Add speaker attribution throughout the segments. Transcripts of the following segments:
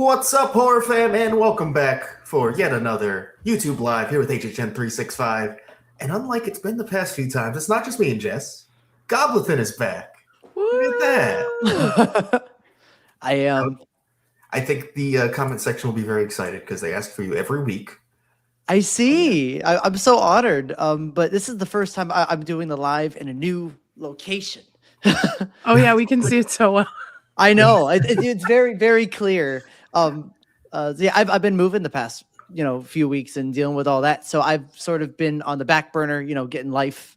Speaker 1: What's up, horror fam, and welcome back for yet another YouTube Live here with HHN 365. And unlike it's been the past few times, it's not just me and Jess. Goblethin is back. Look at that.
Speaker 2: I am.
Speaker 1: I think the comment section will be very excited because they ask for you every week.
Speaker 2: I see. I'm so honored. But this is the first time I'm doing the live in a new location.
Speaker 3: Oh yeah, we can see it so well.
Speaker 2: I know. It's very, very clear. Yeah, I've been moving the past, few weeks and dealing with all that. So I've sort of been on the back burner, getting life,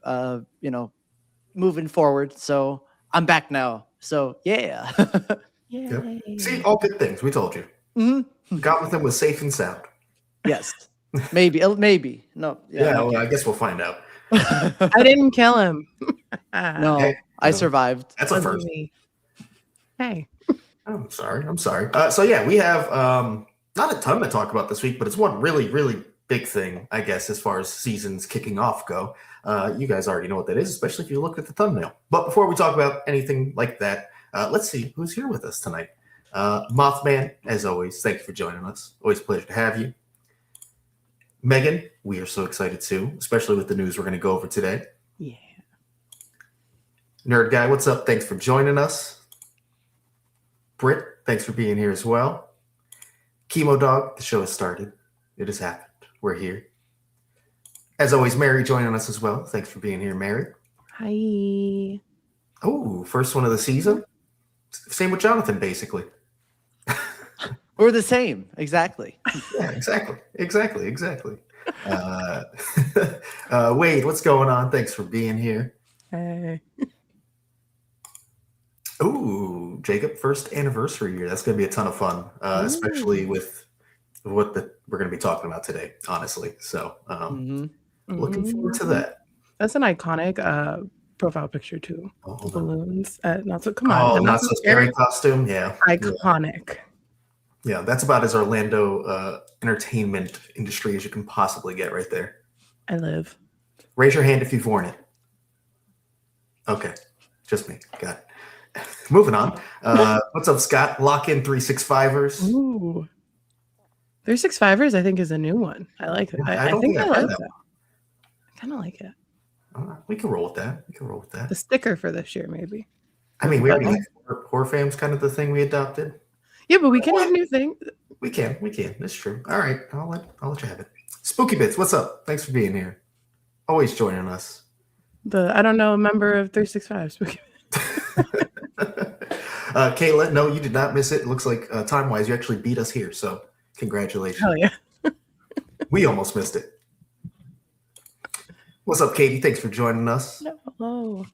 Speaker 2: moving forward. So I'm back now. So yeah.
Speaker 1: Yep. See, all good things. We told you.
Speaker 2: Mm-hmm.
Speaker 1: Goblethin was safe and sound.
Speaker 2: Yes. Maybe. No.
Speaker 1: Yeah, well, I guess we'll find out.
Speaker 3: I didn't kill him.
Speaker 2: No,
Speaker 1: Okay.
Speaker 2: I survived.
Speaker 1: That's a first.
Speaker 3: Hey.
Speaker 1: I'm sorry. So yeah, we have not a ton to talk about this week, but it's one really, really big thing, I guess, as far as seasons kicking off go. You guys already know what that is, especially if you look at the thumbnail. But before we talk about anything like that, let's see who's here with us tonight. Mothman, as always, thank you for joining us. Always a pleasure to have you. Megan, we are so excited too, especially with the news we're going to go over today.
Speaker 3: Yeah.
Speaker 1: Nerd Guy, what's up? Thanks for joining us. Britt, thanks for being here as well. Chemo Dog, the show has started. It has happened. We're here. As always, Mary joining us as well. Thanks for being here, Mary.
Speaker 3: Hi.
Speaker 1: Oh, first one of the season. Same with Jonathan, basically.
Speaker 2: We're the same. Exactly.
Speaker 1: Yeah, exactly. Wade, what's going on? Thanks for being here.
Speaker 3: Hey.
Speaker 1: Ooh, Jacob, first anniversary year. That's going to be a ton of fun, especially with what we're going to be talking about today, honestly. So looking forward to that.
Speaker 3: That's an iconic profile picture too.
Speaker 1: Oh,
Speaker 3: balloons. Not so
Speaker 1: scary costume. Yeah.
Speaker 3: Iconic.
Speaker 1: Yeah, that's about as Orlando entertainment industry as you can possibly get right there.
Speaker 3: I live.
Speaker 1: Raise your hand if you've worn it. Okay, just me. Got it. Moving on. What's up, Scott? Lock in 365ers.
Speaker 3: Ooh. 365ers, I think, is a new one. I like it. I think I like that. I kind of like it.
Speaker 1: We can roll with that.
Speaker 3: The sticker for this year, maybe.
Speaker 1: I mean, we already have horror fam's kind of the thing we adopted.
Speaker 3: Yeah, but we can have new things.
Speaker 1: We can. That's true. All right, I'll let you have it. Spooky Bits, what's up? Thanks for being here. Always joining us.
Speaker 3: I don't know, a member of 365 Spooky Bits.
Speaker 1: Kayla, no, you did not miss it. It looks like time-wise, you actually beat us here, so congratulations.
Speaker 3: Hell yeah.
Speaker 1: We almost missed it. What's up, Katie? Thanks for joining us.
Speaker 3: Hello.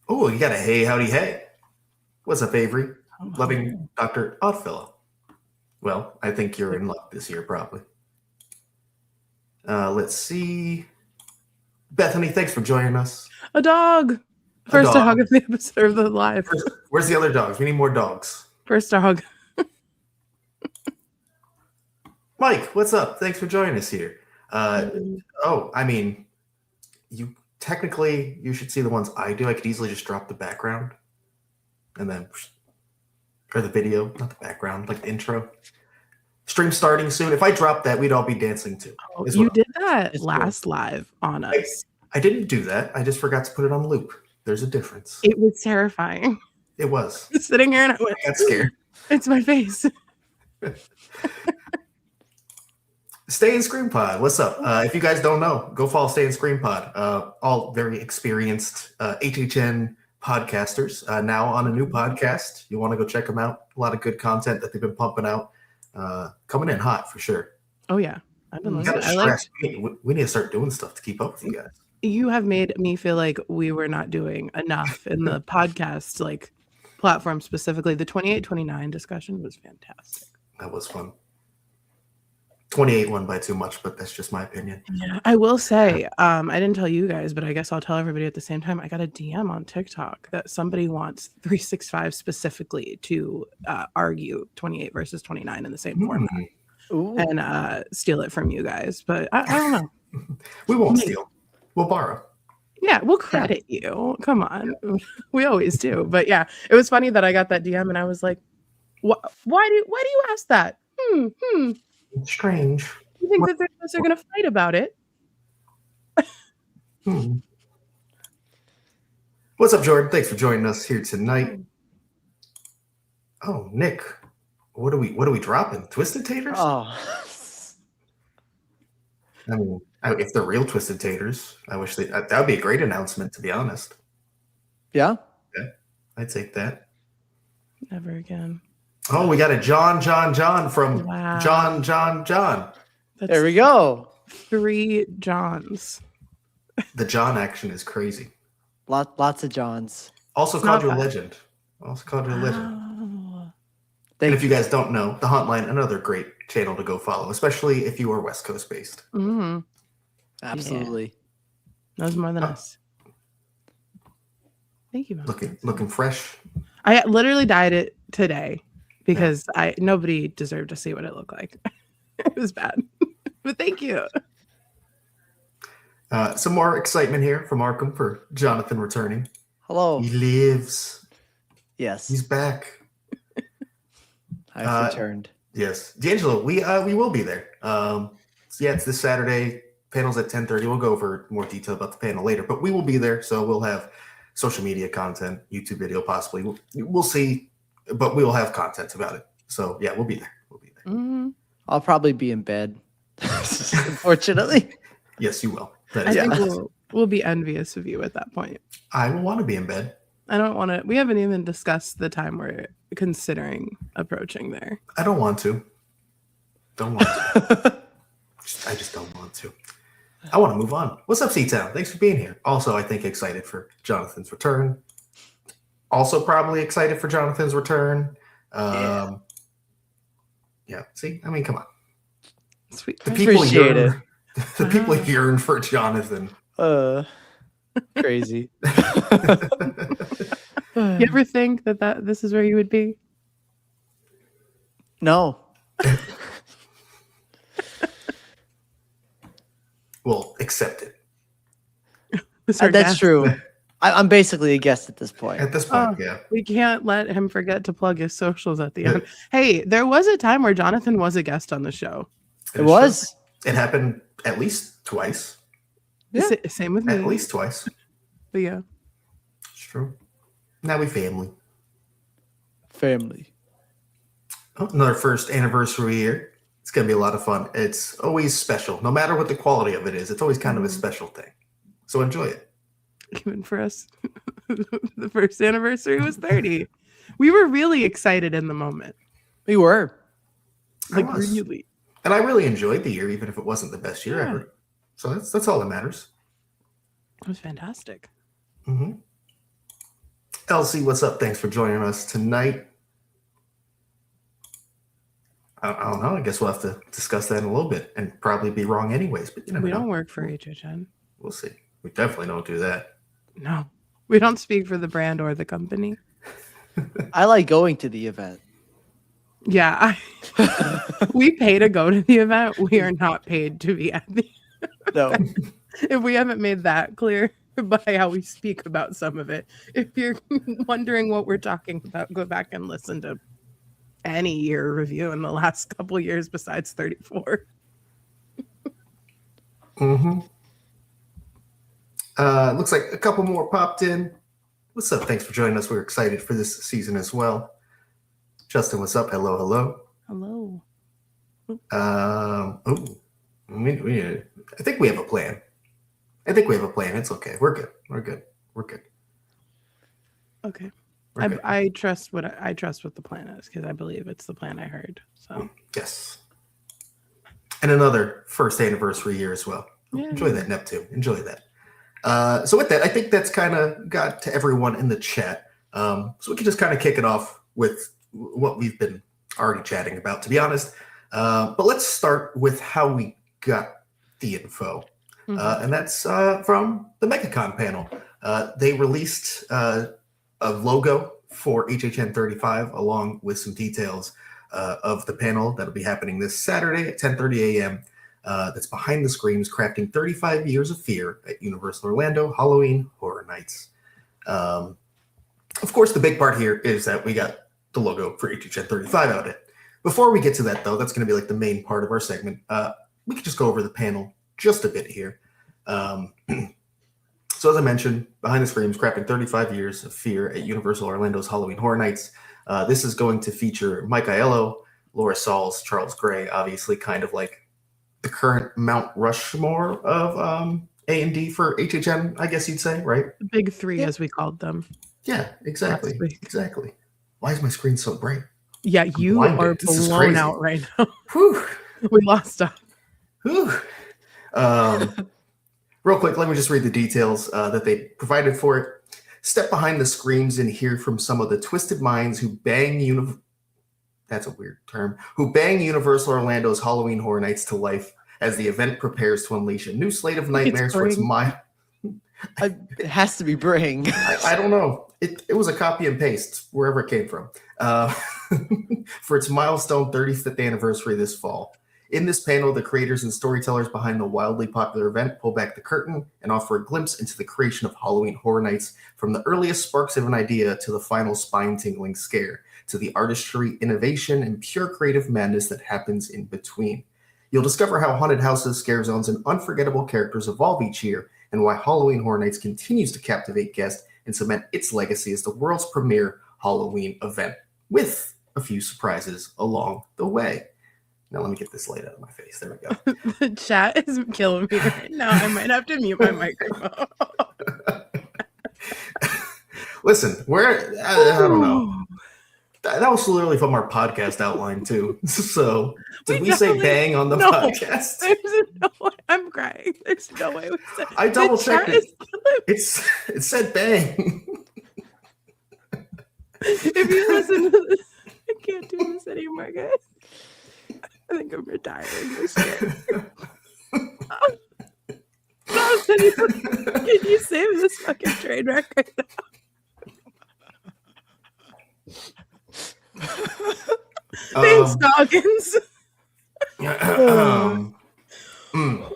Speaker 1: Oh, you got a hey, howdy, hey. What's up, Avery? Loving Dr. Oddfellow. Well, I think you're in luck this year, probably. Let's see. Bethany, thanks for joining us.
Speaker 3: A dog. First dog of the episode of the live.
Speaker 1: Where's the other dogs? We need more dogs.
Speaker 3: First dog.
Speaker 1: Mike, what's up? Thanks for joining us here. I mean, you should see the ones I do. I could easily just drop the background and then, or the video, not the background, like the intro. Stream starting soon. If I drop that, we'd all be dancing too.
Speaker 3: Oh, you did that last live on us.
Speaker 1: I didn't do that. I just forgot to put it on loop. There's a difference.
Speaker 3: It was terrifying.
Speaker 1: It was.
Speaker 3: I was sitting here and I went,
Speaker 1: I got scared.
Speaker 3: It's my face.
Speaker 1: Stay in Scream Pod. What's up? If you guys don't know, go follow Stay in Scream Pod. All very experienced HHN podcasters now on a new podcast. You want to go check them out. A lot of good content that they've been pumping out. Coming in hot for sure.
Speaker 3: Oh yeah, I've been listening.
Speaker 1: We need to start doing stuff to keep up with you guys.
Speaker 3: You have made me feel like we were not doing enough in the podcast platform specifically. The 28-29 discussion was fantastic.
Speaker 1: That was fun. 28 won by too much, but that's just my opinion.
Speaker 3: Yeah, I will say, I didn't tell you guys, but I guess I'll tell everybody at the same time. I got a DM on TikTok that somebody wants 365 specifically to argue 28 versus 29 in the same format and steal it from you guys. But I don't know.
Speaker 1: We won't steal. We'll borrow.
Speaker 3: Yeah, we'll credit you. Come on. We always do. But yeah, it was funny that I got that DM and I was like, Why do you ask that?
Speaker 1: It's strange.
Speaker 3: You think that they're going to fight about it?
Speaker 1: What's up, Jordan? Thanks for joining us here tonight. Oh, Nick, what are we dropping? Twisted taters?
Speaker 2: Oh,
Speaker 1: I mean, if they're real twisted taters, I wish that would be a great announcement. To be honest,
Speaker 2: yeah.
Speaker 1: I'd take that.
Speaker 3: Never again.
Speaker 1: Oh, we got a John from
Speaker 3: Wow.
Speaker 1: John.
Speaker 2: There we go.
Speaker 3: 3 Johns.
Speaker 1: The John action is crazy.
Speaker 2: Lots of Johns.
Speaker 1: Also
Speaker 3: It's
Speaker 1: called you a
Speaker 3: not bad.
Speaker 1: legend. Also called you a legend.
Speaker 3: Wow.
Speaker 1: And if you guys don't know, the Hotline, another great channel to go follow, especially if you are West Coast based.
Speaker 3: Mm-hmm.
Speaker 2: Absolutely.
Speaker 3: Knows more than us. Thank you, Mom.
Speaker 1: Looking fresh.
Speaker 3: I literally dyed it today because nobody deserved to see what it looked like. It was bad. But thank you.
Speaker 1: Some more excitement here from Arkham for Jonathan returning.
Speaker 2: Hello.
Speaker 1: He lives.
Speaker 2: Yes.
Speaker 1: He's back.
Speaker 2: I've returned.
Speaker 1: Yes. D'Angelo, we will be there. So yeah, it's this Saturday. Panel's at 10:30. We'll go over more detail about the panel later, but we will be there. So we'll have social media content, YouTube video possibly. We'll see, but we will have content about it. So yeah, we'll be there.
Speaker 3: Mm-hmm.
Speaker 2: I'll probably be in bed. Unfortunately.
Speaker 1: Yes, you will.
Speaker 3: I think we'll be envious of you at that point.
Speaker 1: I will want to be in bed.
Speaker 3: I don't want to. We haven't even discussed the time we're considering approaching there.
Speaker 1: I don't want to. Don't want to. I just don't want to. I want to move on. What's up, C-Town? Thanks for being here. Also, I think excited for Jonathan's return. Also, probably excited for Jonathan's return. Yeah. See, I mean, come on.
Speaker 3: Sweet.
Speaker 1: The people
Speaker 2: Appreciate it.
Speaker 1: The people yearn for Jonathan.
Speaker 2: Crazy.
Speaker 3: You ever think that this is where you would be?
Speaker 2: No.
Speaker 1: Well, accept it.
Speaker 2: That's true. I'm basically a guest at this point.
Speaker 1: At this point, yeah.
Speaker 3: We can't let him forget to plug his socials at the end. Hey, there was a time where Jonathan was a guest on the show.
Speaker 2: It was.
Speaker 1: True. It happened at least twice.
Speaker 2: Yeah.
Speaker 3: Same with me.
Speaker 1: At least twice.
Speaker 3: But yeah.
Speaker 1: It's true. Now we family. Oh, another first anniversary year. It's going to be a lot of fun. It's always special. No matter what the quality of it is, it's always kind of a special thing. So enjoy it.
Speaker 3: Even for us, the first anniversary was 30. We were really excited in the moment.
Speaker 2: We were.
Speaker 3: Like, really.
Speaker 1: And I really enjoyed the year, even if it wasn't the best year ever. So that's all that matters.
Speaker 3: It was fantastic.
Speaker 1: Mm-hmm. Elsie, what's up? Thanks for joining us tonight. I don't know. I guess we'll have to discuss that in a little bit and probably be wrong anyways. But you never
Speaker 3: We
Speaker 1: know.
Speaker 3: don't work for HHN.
Speaker 1: We'll see. We definitely don't do that.
Speaker 3: No, we don't speak for the brand or the company.
Speaker 2: I like going to the event.
Speaker 3: Yeah, we pay to go to the event. We are not paid to be at the
Speaker 2: No.
Speaker 3: If we haven't made that clear by how we speak about some of it. If you're wondering what we're talking about, go back and listen to any year review in the last couple years besides 34.
Speaker 1: Mm-hmm. Looks like a couple more popped in. What's up? Thanks for joining us. We're excited for this season as well. Justin, what's up? Hello.
Speaker 3: Hello.
Speaker 1: I think we have a plan. It's okay. We're good.
Speaker 3: Okay.
Speaker 1: We're good.
Speaker 3: I trust what the plan is because I believe it's the plan I heard. So
Speaker 1: yes. And another first anniversary year as well.
Speaker 3: Yeah.
Speaker 1: Enjoy that, Neptune. Enjoy that. So with that, I think that's kind of got to everyone in the chat. So we can just kind of kick it off with what we've been already chatting about, to be honest. But let's start with how we got the info. And that's from the MegaCon panel. They released a logo for HHN 35 along with some details of the panel that'll be happening this Saturday at 10:30 a.m. That's Behind the Screams, Crafting 35 Years of Fear at Universal Orlando Halloween Horror Nights. Of course, the big part here is that we got the logo for HHN 35 out it. Before we get to that, though, that's going to be like the main part of our segment. We could just go over the panel just a bit here. So as I mentioned, Behind the Screams, crafting 35 years of fear at Universal Orlando's Halloween Horror Nights. This is going to feature Mike Aiello, Laura Sauls, Charles Gray, obviously kind of like the current Mount Rushmore of A&D for HHN, I guess you'd say, right?
Speaker 3: The big three, as we called them.
Speaker 1: Yeah, exactly. Exactly. Why is my screen so bright?
Speaker 3: Yeah, you are blown out right now.
Speaker 1: Whew.
Speaker 3: We lost stuff.
Speaker 1: Whew. Real quick, let me just read the details that they provided for it. Step behind the screens and hear from some of the twisted minds who bang that's a weird term. Who bang Universal Orlando's Halloween Horror Nights to life as the event prepares to unleash a new slate of nightmares for its
Speaker 2: It has to be Bring.
Speaker 1: I don't know. It was a copy and paste wherever it came from. For its milestone 35th anniversary this fall. In this panel, the creators and storytellers behind the wildly popular event pull back the curtain and offer a glimpse into the creation of Halloween Horror Nights, from the earliest sparks of an idea to the final spine-tingling scare, to the artistry, innovation, and pure creative madness that happens in between. You'll discover how haunted houses, scare zones, and unforgettable characters evolve each year, and why Halloween Horror Nights continues to captivate guests and cement its legacy as the world's premier Halloween event, with a few surprises along the way. Now let me get this light out of my face. There we go.
Speaker 3: The chat is killing me right now. I might have to mute my microphone.
Speaker 1: Listen, I don't know. That was literally from our podcast outline too. So did we say bang on the podcast?
Speaker 3: There's no way. I'm crying. There's no way we said.
Speaker 1: I double checked it. It said bang.
Speaker 3: If you listen to this, I can't do this anymore, guys. I think I'm retiring this year. Can you save this fucking train wreck right now? Thanks, Dawkins.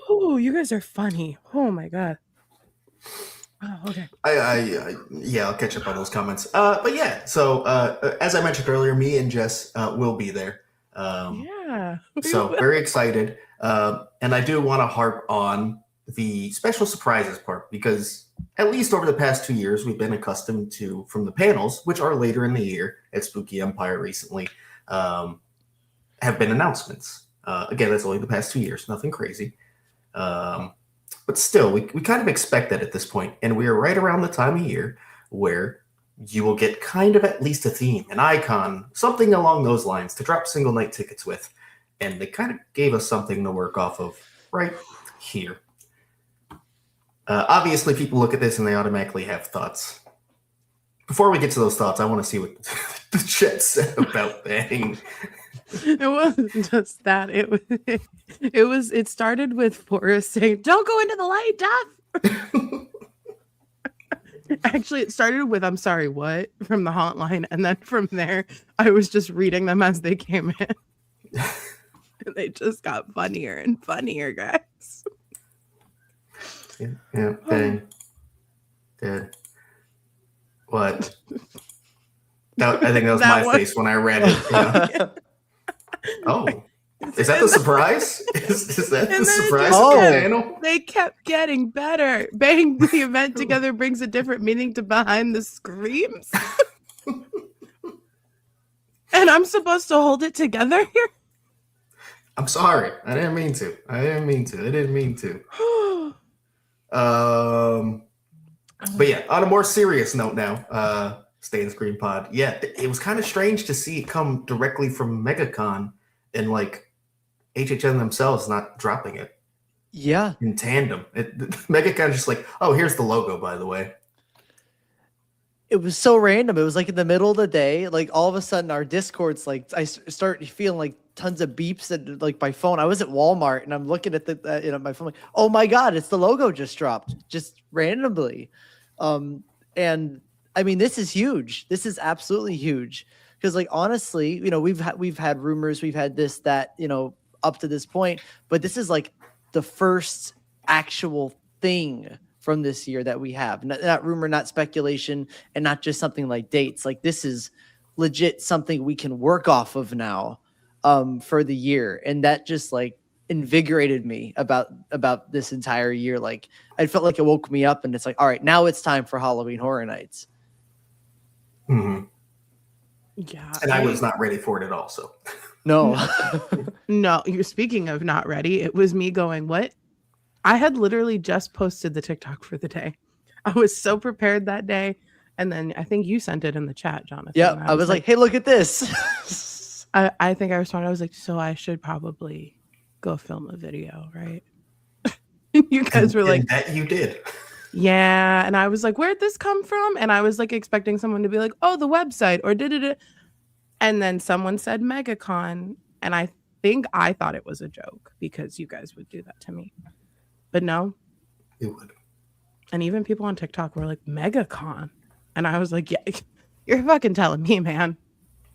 Speaker 3: Oh, you guys are funny. Oh my god. Oh, okay.
Speaker 1: I'll catch up on those comments. But yeah, so as I mentioned earlier, me and Jess will be there. So very excited. And I do want to harp on the special surprises part, because at least over the past 2 years, we've been accustomed to, from the panels, which are later in the year at Spooky Empire recently, have been announcements. Again, that's only the past 2 years, nothing crazy. But still, we kind of expect that at this point. And we are right around the time of year where you will get kind of at least a theme, an icon, something along those lines to drop single night tickets with. And they kind of gave us something to work off of right here. Obviously, people look at this and they automatically have thoughts. Before we get to those thoughts, I want to see what the chat said about Bang.
Speaker 3: It wasn't just that. It started with Forrest saying, "Don't go into the light, Duff." Actually, it started with "I'm sorry, what?" from the hotline, and then from there, I was just reading them as they came in. And they just got funnier and funnier, guys.
Speaker 1: Yeah, Bang. Dead. What? I think that was my face when I read it. You know? Oh, is that the surprise? Is that the surprise of the panel?
Speaker 3: They kept getting better. Bang the event together brings a different meaning to Behind the Screams. And I'm supposed to hold it together here?
Speaker 1: I'm sorry. I didn't mean to. But yeah, on a more serious note now, Stay in Screen Pod. Yeah, it was kind of strange to see it come directly from MegaCon and like HHN themselves not dropping it.
Speaker 2: Yeah.
Speaker 1: In tandem. MegaCon just like, oh, here's the logo, by the way.
Speaker 2: It was so random. It was like in the middle of the day, like all of a sudden our Discord's like, I start feeling like tons of beeps at like my phone. I was at Walmart and I'm looking at my phone like, oh my God, it's the logo just dropped just randomly. And I mean, this is huge. This is absolutely huge. Because like, honestly, you know, we've had rumors, we've had this, that, you know, up to this point, but this is like the first actual thing from this year that we have. Not rumor, not speculation, and not just something like dates. Like this is legit something we can work off of now for the year. And that just like invigorated me about this entire year. Like I felt like it woke me up and it's like, all right, now it's time for Halloween Horror Nights.
Speaker 1: Mm-hmm.
Speaker 3: Yeah.
Speaker 1: And I was not ready for it at all. So
Speaker 2: No.
Speaker 3: No, you're speaking of not ready. It was me going, what? I had literally just posted the TikTok for the day. I was so prepared that day. And then I think you sent it in the chat, Jonathan.
Speaker 2: Yeah. I was like, hey, look at this.
Speaker 3: I think I responded. I was like, so I should probably go film a video, right? You guys were like,
Speaker 1: that you did.
Speaker 3: yeah. And I was like, where'd this come from? And I was like expecting someone to be like, oh, the website or did it. And then someone said MegaCon. And I think I thought it was a joke because you guys would do that to me. But no.
Speaker 1: You would.
Speaker 3: And even people on TikTok were like, MegaCon. And I was like, yeah, you're fucking telling me, man.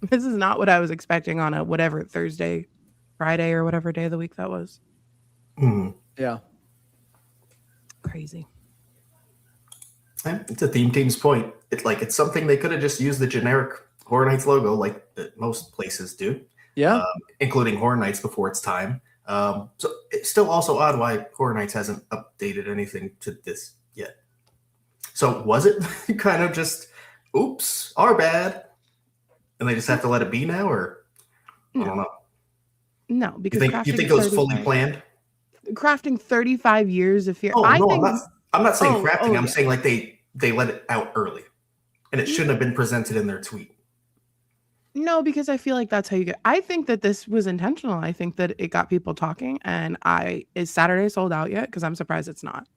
Speaker 3: This is not what I was expecting on a whatever Thursday, Friday, or whatever day of the week that was.
Speaker 1: Mm-hmm.
Speaker 2: Yeah.
Speaker 3: Crazy.
Speaker 1: And it's a theme team's point. It's something they could have just used the generic Horror Nights logo like most places do.
Speaker 2: Yeah.
Speaker 1: Including Horror Nights before its time. So it's still also odd why Horror Nights hasn't updated anything to this yet. So was it kind of just, oops, our bad, and they just have to let it be now, or I don't know.
Speaker 3: No, because
Speaker 1: you think it was fully planned?
Speaker 3: Crafting 35 years of fear.
Speaker 1: Oh,
Speaker 3: I
Speaker 1: no,
Speaker 3: think,
Speaker 1: I'm not saying crafting. I'm
Speaker 3: yeah.
Speaker 1: saying like they let it out early, and it shouldn't have been presented in their tweet.
Speaker 3: No, because I feel like that's how you get. I think that this was intentional. I think that it got people talking, and is Saturday sold out yet? Because I'm surprised it's not.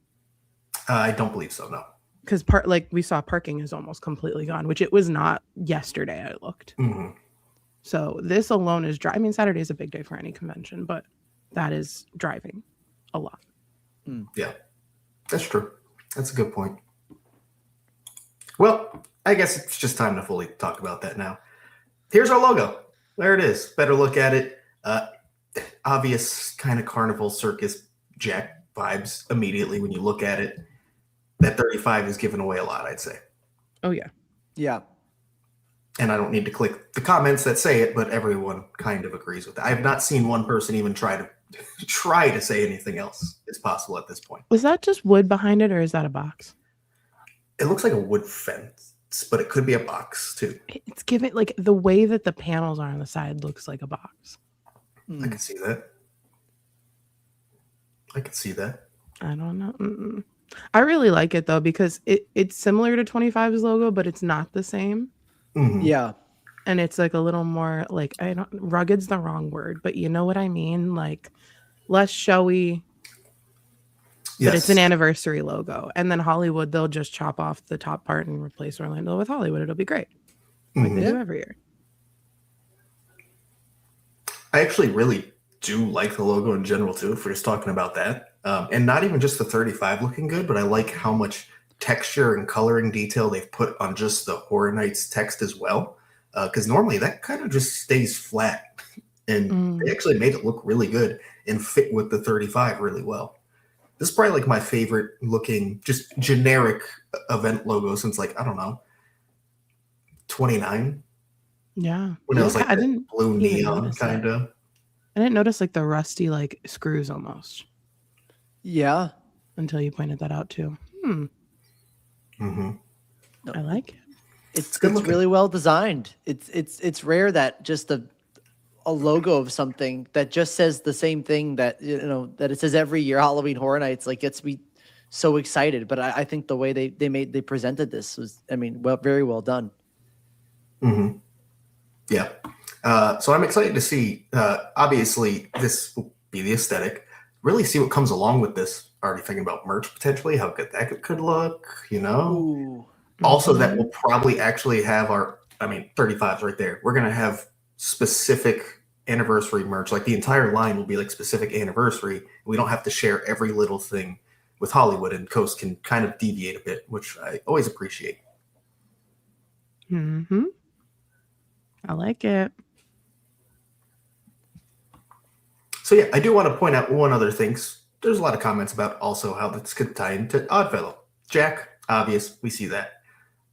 Speaker 1: I don't believe so. No.
Speaker 3: Because we saw parking is almost completely gone, which it was not yesterday. I looked.
Speaker 1: Mm-hmm.
Speaker 3: So this alone is I mean, Saturday is a big day for any convention, but that is driving a lot.
Speaker 1: Yeah, that's true. That's a good point. Well, I guess it's just time to fully talk about that now. Here's our logo. There it is. Better look at it. Obvious kind of carnival circus Jack vibes immediately when you look at it. That 35 is giving away a lot, I'd say.
Speaker 3: Oh, yeah.
Speaker 2: Yeah.
Speaker 1: And I don't need to click the comments that say it, but everyone kind of agrees with that. I have not seen one person even try to say anything else is possible at this point.
Speaker 3: Was that just wood behind it, or is that a box?
Speaker 1: It looks like a wood fence, but it could be a box too.
Speaker 3: It's given like the way that the panels are on the side looks like a box.
Speaker 1: I can see that.
Speaker 3: I don't know. Mm-mm. I really like it though because it's similar to 25's logo, but it's not the same.
Speaker 1: Mm-hmm.
Speaker 2: Yeah.
Speaker 3: And it's like a little more like rugged's the wrong word, but you know what I mean? Like less showy. Yes. But it's an anniversary logo. And then Hollywood, they'll just chop off the top part and replace Orlando with Hollywood. It'll be great. Like they do every year.
Speaker 1: I actually really do like the logo in general too, if we're just talking about that. And not even just the 35 looking good, but I like how much texture and coloring detail they've put on just the Horror Nights text as well. Because normally that kind of just stays flat. And they actually made it look really good and fit with the 35 really well. This is probably like my favorite looking, just generic event logo since like, I don't know, 29.
Speaker 3: Yeah.
Speaker 1: When it was like blue neon kind of.
Speaker 3: I didn't notice like the rusty like screws almost.
Speaker 2: Yeah.
Speaker 3: Until you pointed that out too.
Speaker 1: Mm-hmm.
Speaker 3: I like it.
Speaker 2: It's really well designed. It's rare that just a logo of something that just says the same thing that that it says every year Halloween Horror Nights like gets me so excited. But I think the way they presented this was, very well done.
Speaker 1: Mm-hmm. Yeah. So I'm excited to see. Obviously, this will be the aesthetic. Really see what comes along with this. Already thinking about merch potentially, how good that could look.
Speaker 2: Ooh.
Speaker 1: Also, that will probably actually have 35's right there. We're gonna have specific anniversary merch. Like the entire line will be like specific anniversary. We don't have to share every little thing with Hollywood, and Coast can kind of deviate a bit, which I always appreciate.
Speaker 3: Mm-hmm. I like it.
Speaker 1: So yeah, I do want to point out one other thing. There's a lot of comments about also how this could tie into Oddfellow. Jack, obvious, we see that.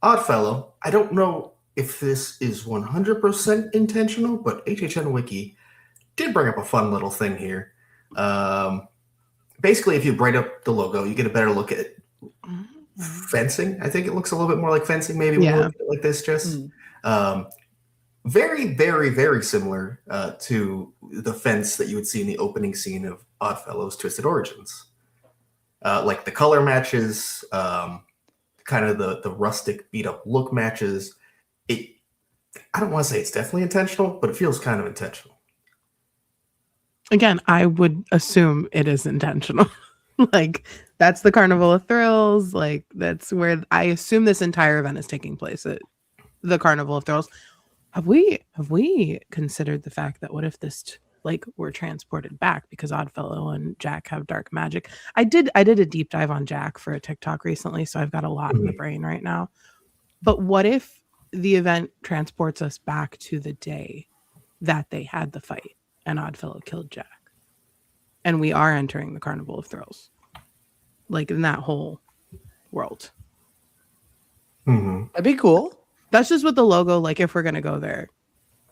Speaker 1: Oddfellow, I don't know if this is 100% intentional, but HHN Wiki did bring up a fun little thing here. Basically, if you bright up the logo, you get a better look at fencing. I think it looks a little bit more like fencing, maybe when you look at it like this, Jess. Very, very, very similar to the fence that you would see in the opening scene of Oddfellow's Twisted Origins. Like the color matches, kind of the rustic beat up look matches. I don't want to say it's definitely intentional, but it feels kind of intentional.
Speaker 3: Again, I would assume it is intentional. Like, that's the Carnival of Thrills. Like, that's where I assume this entire event is taking place at the Carnival of Thrills. Have we considered the fact that what if this were transported back because Oddfellow and Jack have dark magic? I did a deep dive on Jack for a TikTok recently, so I've got a lot in the brain right now. But what if the event transports us back to the day that they had the fight and Oddfellow killed Jack, and we are entering the Carnival of Thrills, like in that whole world?
Speaker 2: That'd be cool.
Speaker 3: That's just with the logo. Like, if we're gonna go there,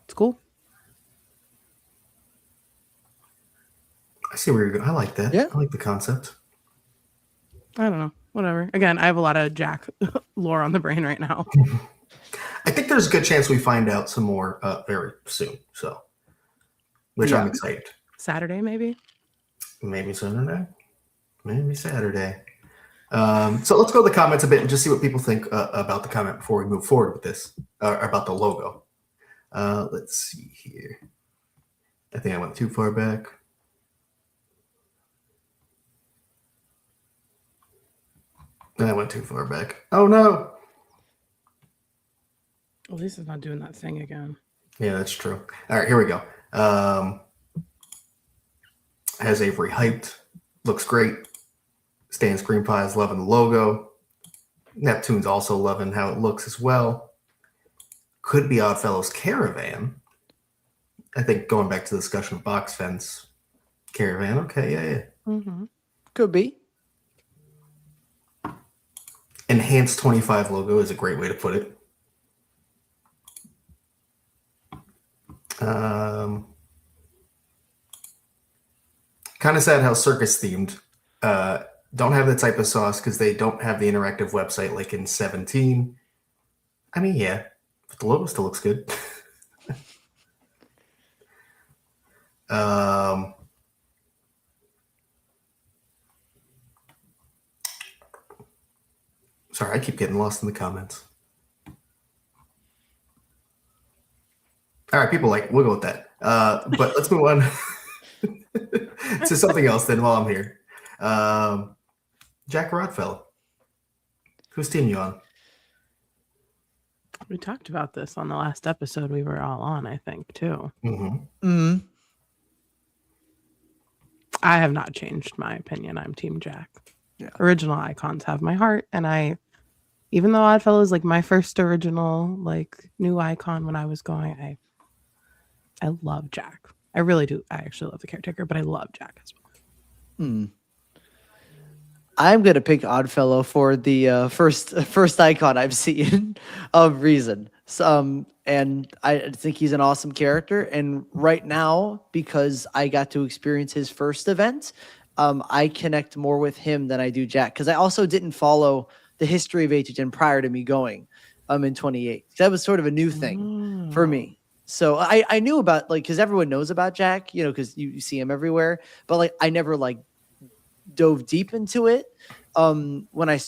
Speaker 3: it's cool.
Speaker 1: I see where you're going. I like that.
Speaker 2: Yeah.
Speaker 1: I like the concept.
Speaker 3: I don't know. Whatever. Again, I have a lot of Jack lore on the brain right now.
Speaker 1: I think there's a good chance we find out some more very soon. So, which I'm excited.
Speaker 3: Saturday, maybe.
Speaker 1: Maybe Saturday. Maybe Saturday. So let's go to the comments a bit and just see what people think about the comment before we move forward with this, about the logo. Let's see here. I think I went too far back. I went too far back. Oh, no.
Speaker 3: At least it's not doing that thing again.
Speaker 1: Yeah, that's true. All right, here we go. Has Avery hyped. Looks great. Stan Screen Pie is loving the logo. Neptune's also loving how it looks as well. Could be Oddfellow's Caravan. I think going back to the discussion of box fence. Caravan, okay, yeah.
Speaker 2: Could be.
Speaker 1: Enhanced 25 logo is a great way to put it. Kind of sad how circus themed. Don't have the type of sauce because they don't have the interactive website like in 17. I mean, yeah, but the logo still looks good. Sorry, I keep getting lost in the comments. All right, people we'll go with that. But let's move on to something else then while I'm here. Jack or Oddfellow? Whose team you on?
Speaker 3: We talked about this on the last episode we were all on, I think, too. I have not changed my opinion. I'm Team Jack.
Speaker 2: Yeah.
Speaker 3: Original icons have my heart, and even though Oddfellow is my first original new icon when I was going, I love Jack. I really do. I actually love the caretaker, but I love Jack as well.
Speaker 2: I'm gonna pick Oddfellow for the first icon I've seen of Reason. And I think he's an awesome character. And right now, because I got to experience his first event, I connect more with him than I do Jack. Because I also didn't follow the history of HHN prior to me going in 28. That was sort of a new thing for me. So I knew about because everyone knows about Jack, because you see him everywhere. But I never dove deep into it when I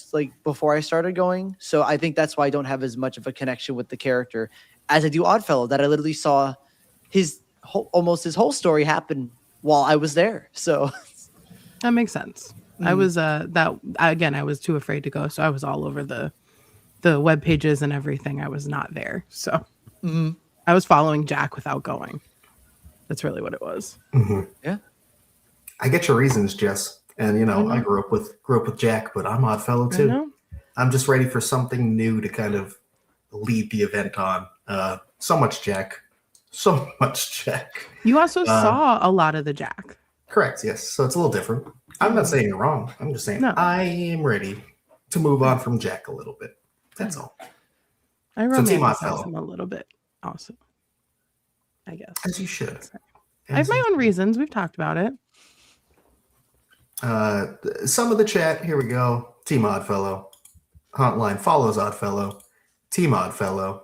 Speaker 2: before I started going. So I think that's why I don't have as much of a connection with the character as I do Oddfellow, that I literally saw almost his whole story happen while I was there. So
Speaker 3: that makes sense. I was I was too afraid to go, so I was all over the web pages and everything. I was not there, so I was following Jack without going. That's really what it was.
Speaker 2: Yeah,
Speaker 1: I get your reasons, Jess. And I grew up with Jack, but I'm Oddfellow too. I'm just ready for something new to kind of lead the event on. So much Jack.
Speaker 3: You also saw a lot of the Jack.
Speaker 1: Correct, yes. So it's a little different. I'm not saying you're wrong. I'm just saying I am ready to move on from Jack a little bit. That's all.
Speaker 3: I
Speaker 1: Team
Speaker 3: romanticize
Speaker 1: Oddfellow.
Speaker 3: him a little bit also, I guess.
Speaker 1: As you should.
Speaker 3: I have my own reasons. We've talked about it.
Speaker 1: Some of the chat, here we go. Team Oddfellow. Hotline follows Oddfellow. Team Oddfellow.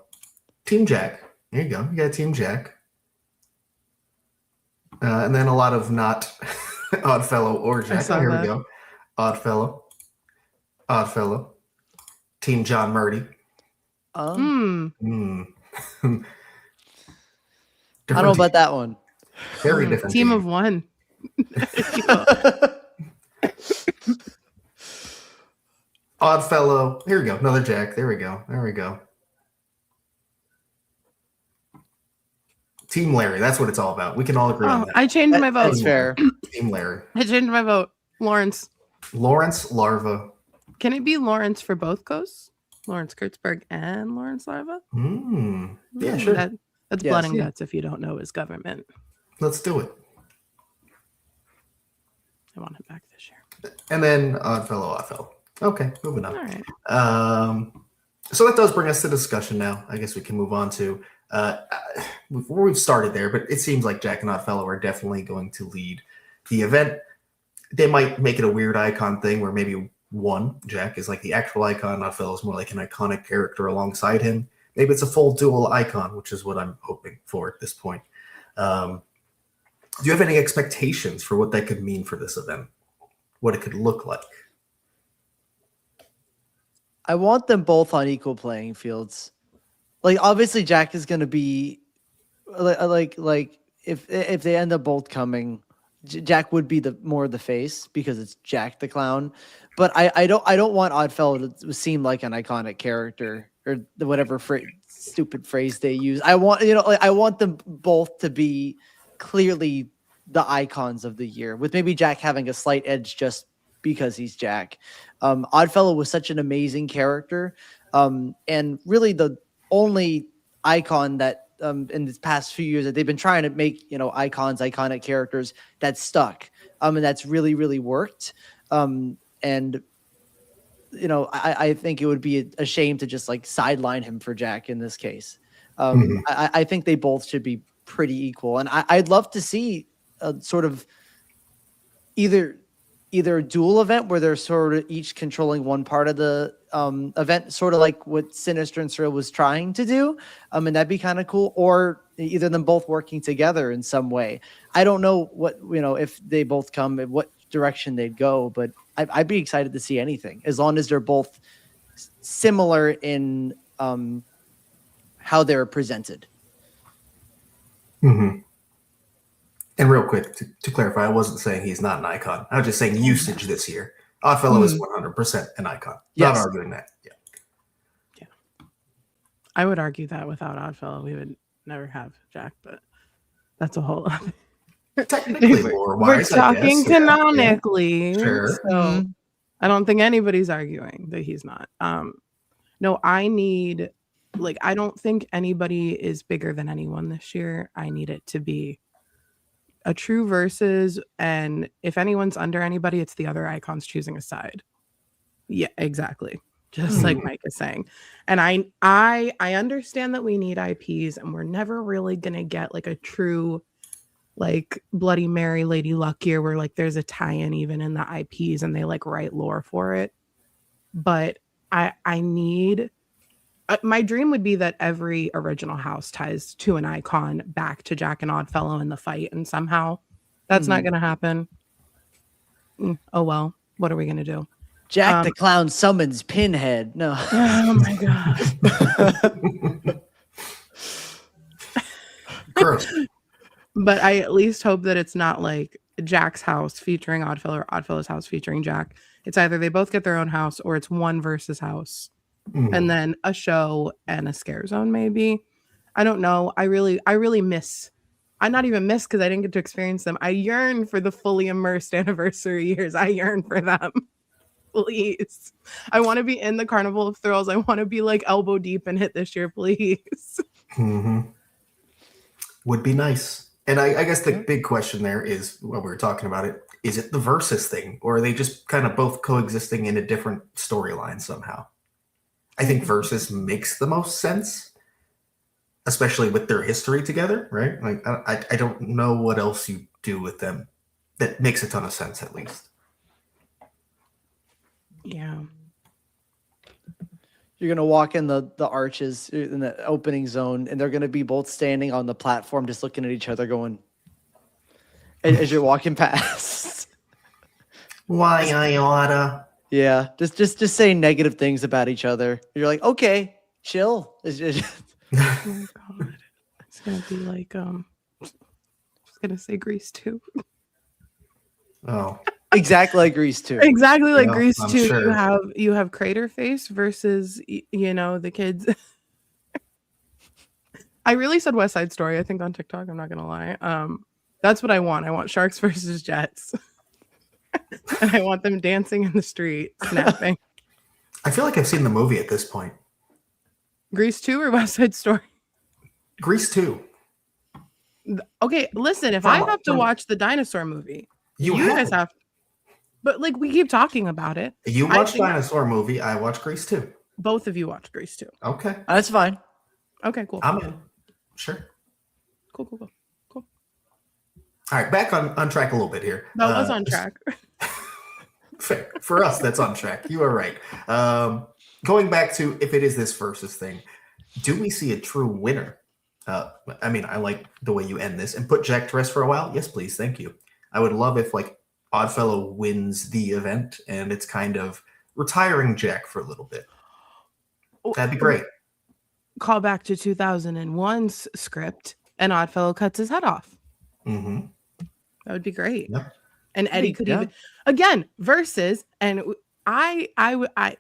Speaker 1: Team Jack. There you go. You got Team Jack. And then a lot of not Oddfellow or Jack. Here we go. Oddfellow. Oddfellow. Team John Murdy.
Speaker 2: I don't know
Speaker 1: Different
Speaker 2: about that one.
Speaker 1: Very different.
Speaker 3: Team of one.
Speaker 1: Oddfellow. Here we go. Another Jack. There we go. There we go. Team Larry. That's what it's all about. We can all agree on that.
Speaker 3: I changed my vote.
Speaker 2: That's fair.
Speaker 1: Team Larry.
Speaker 3: I changed my vote. Lawrence.
Speaker 1: Lawrence Larva.
Speaker 3: Can it be Lawrence for both coasts? Lawrence Kurtzberg and Lawrence Larva?
Speaker 1: Yeah, sure.
Speaker 3: That's blood and guts if you don't know his government.
Speaker 1: Let's do it.
Speaker 3: I want him back this year.
Speaker 1: And then Oddfellow. Okay, moving on.
Speaker 3: All right.
Speaker 1: So that does bring us to discussion now. I guess we can move on to we've started there, but it seems like Jack and Oddfellow are definitely going to lead the event. They might make it a weird icon thing where maybe Jack is like the actual icon, Oddfellow is more like an iconic character alongside him. Maybe it's a full dual icon, which is what I'm hoping for at this point. Do you have any expectations for what that could mean for this event? What it could look like?
Speaker 2: I want them both on equal playing fields. Like, obviously, Jack is going to be like if they end up both coming, Jack would be more the face because it's Jack the Clown. But I don't want Oddfellow to seem like an iconic character or whatever stupid phrase they use. I want them both to be clearly the icons of the year, with maybe Jack having a slight edge just because he's Jack. Oddfellow was such an amazing character, and really the only icon that in this past few years that they've been trying to make iconic characters that stuck, and that's really worked. And I think it would be a shame to just like sideline him for Jack in this case. I think they both should be pretty equal, and I'd love to see a sort of either a dual event where they're sort of each controlling one part of the event, sort of like what Sinister and Surreal was trying to do. And that'd be kind of cool, or either them both working together in some way. I don't know what, if they both come, in what direction they'd go, but I'd be excited to see anything as long as they're both similar in how they're presented.
Speaker 1: And real quick, to clarify, I wasn't saying he's not an icon. I was just saying usage this year. Oddfellow is 100% an icon. Not arguing that. Yeah.
Speaker 3: I would argue that without Oddfellow, we would never have Jack, but that's a whole other.
Speaker 1: Technically,
Speaker 3: we're talking canonically.
Speaker 1: Yeah. Sure.
Speaker 3: So I don't think anybody's arguing that he's not. No, I don't think anybody is bigger than anyone this year. I need it to be a true versus, and if anyone's under anybody, it's the other icons choosing a side. Yeah, exactly. Just like Mike is saying. And I understand that we need IPs, and we're never really gonna get like a true like Bloody Mary, Lady Luck year where like there's a tie-in even in the IPs and they like write lore for it. But I need my dream would be that every original house ties to an icon back to Jack and Oddfellow in the fight, and somehow that's not going to happen. Oh well, what are we going to do?
Speaker 2: Jack the Clown summons Pinhead. No.
Speaker 3: Oh my god.
Speaker 1: Gross.
Speaker 3: But I at least hope that it's not like Jack's house featuring Oddfellow or Oddfellow's house featuring Jack. It's either they both get their own house or it's one versus house. And then a show and a scare zone, maybe. I don't know. I really miss. I not even miss because I didn't get to experience them. I yearn for the fully immersed anniversary years. I yearn for them. Please. I want to be in the Carnival of Thrills. I want to be like elbow deep in it this year, please.
Speaker 1: Would be nice. And I guess the big question there is, when we were talking about it, is it the versus thing, or are they just kind of both coexisting in a different storyline somehow? I think Versus makes the most sense, especially with their history together, right? Like, I don't know what else you do with them that makes a ton of sense, at least.
Speaker 3: Yeah.
Speaker 2: You're gonna walk in the arches in the opening zone, and they're gonna be both standing on the platform, just looking at each other, going as you're walking past.
Speaker 1: Why I oughta?
Speaker 2: Yeah, just saying negative things about each other. You're like, okay, chill.
Speaker 3: Oh my god. It's gonna be like I was gonna say Grease 2.
Speaker 1: Oh,
Speaker 2: exactly like Grease 2.
Speaker 3: Exactly like
Speaker 1: Yeah,
Speaker 3: Grease
Speaker 1: I'm
Speaker 3: 2.
Speaker 1: sure.
Speaker 3: You have Crater Face versus the kids. I really said West Side Story, I think, on TikTok. I'm not gonna lie. That's what I want. I want Sharks versus Jets. And I want them dancing in the street, snapping.
Speaker 1: I feel like I've seen the movie at this point.
Speaker 3: Grease 2 or West Side Story?
Speaker 1: Grease 2.
Speaker 3: Okay, listen, if I have to watch the dinosaur movie, you guys have. But like we keep talking about it.
Speaker 1: You watch dinosaur movie, I watch Grease 2.
Speaker 3: Both of you watch Grease 2.
Speaker 1: Okay.
Speaker 2: That's fine.
Speaker 3: Okay, cool.
Speaker 1: I'm in. Sure.
Speaker 3: Cool.
Speaker 1: All right, back on track a little bit here.
Speaker 3: That was on track.
Speaker 1: Fair. For us, that's on track. You are right. Going back to if it is this versus thing, do we see a true winner? I mean, I like the way you end this and put Jack to rest for a while. Yes, please. Thank you. I would love if like Oddfellow wins the event and it's kind of retiring Jack for a little bit. That'd be great.
Speaker 3: Call back to 2001's script and Oddfellow cuts his head off.
Speaker 1: Mm-hmm.
Speaker 3: That would be great.
Speaker 1: Yep.
Speaker 3: And Eddie could even again versus and I had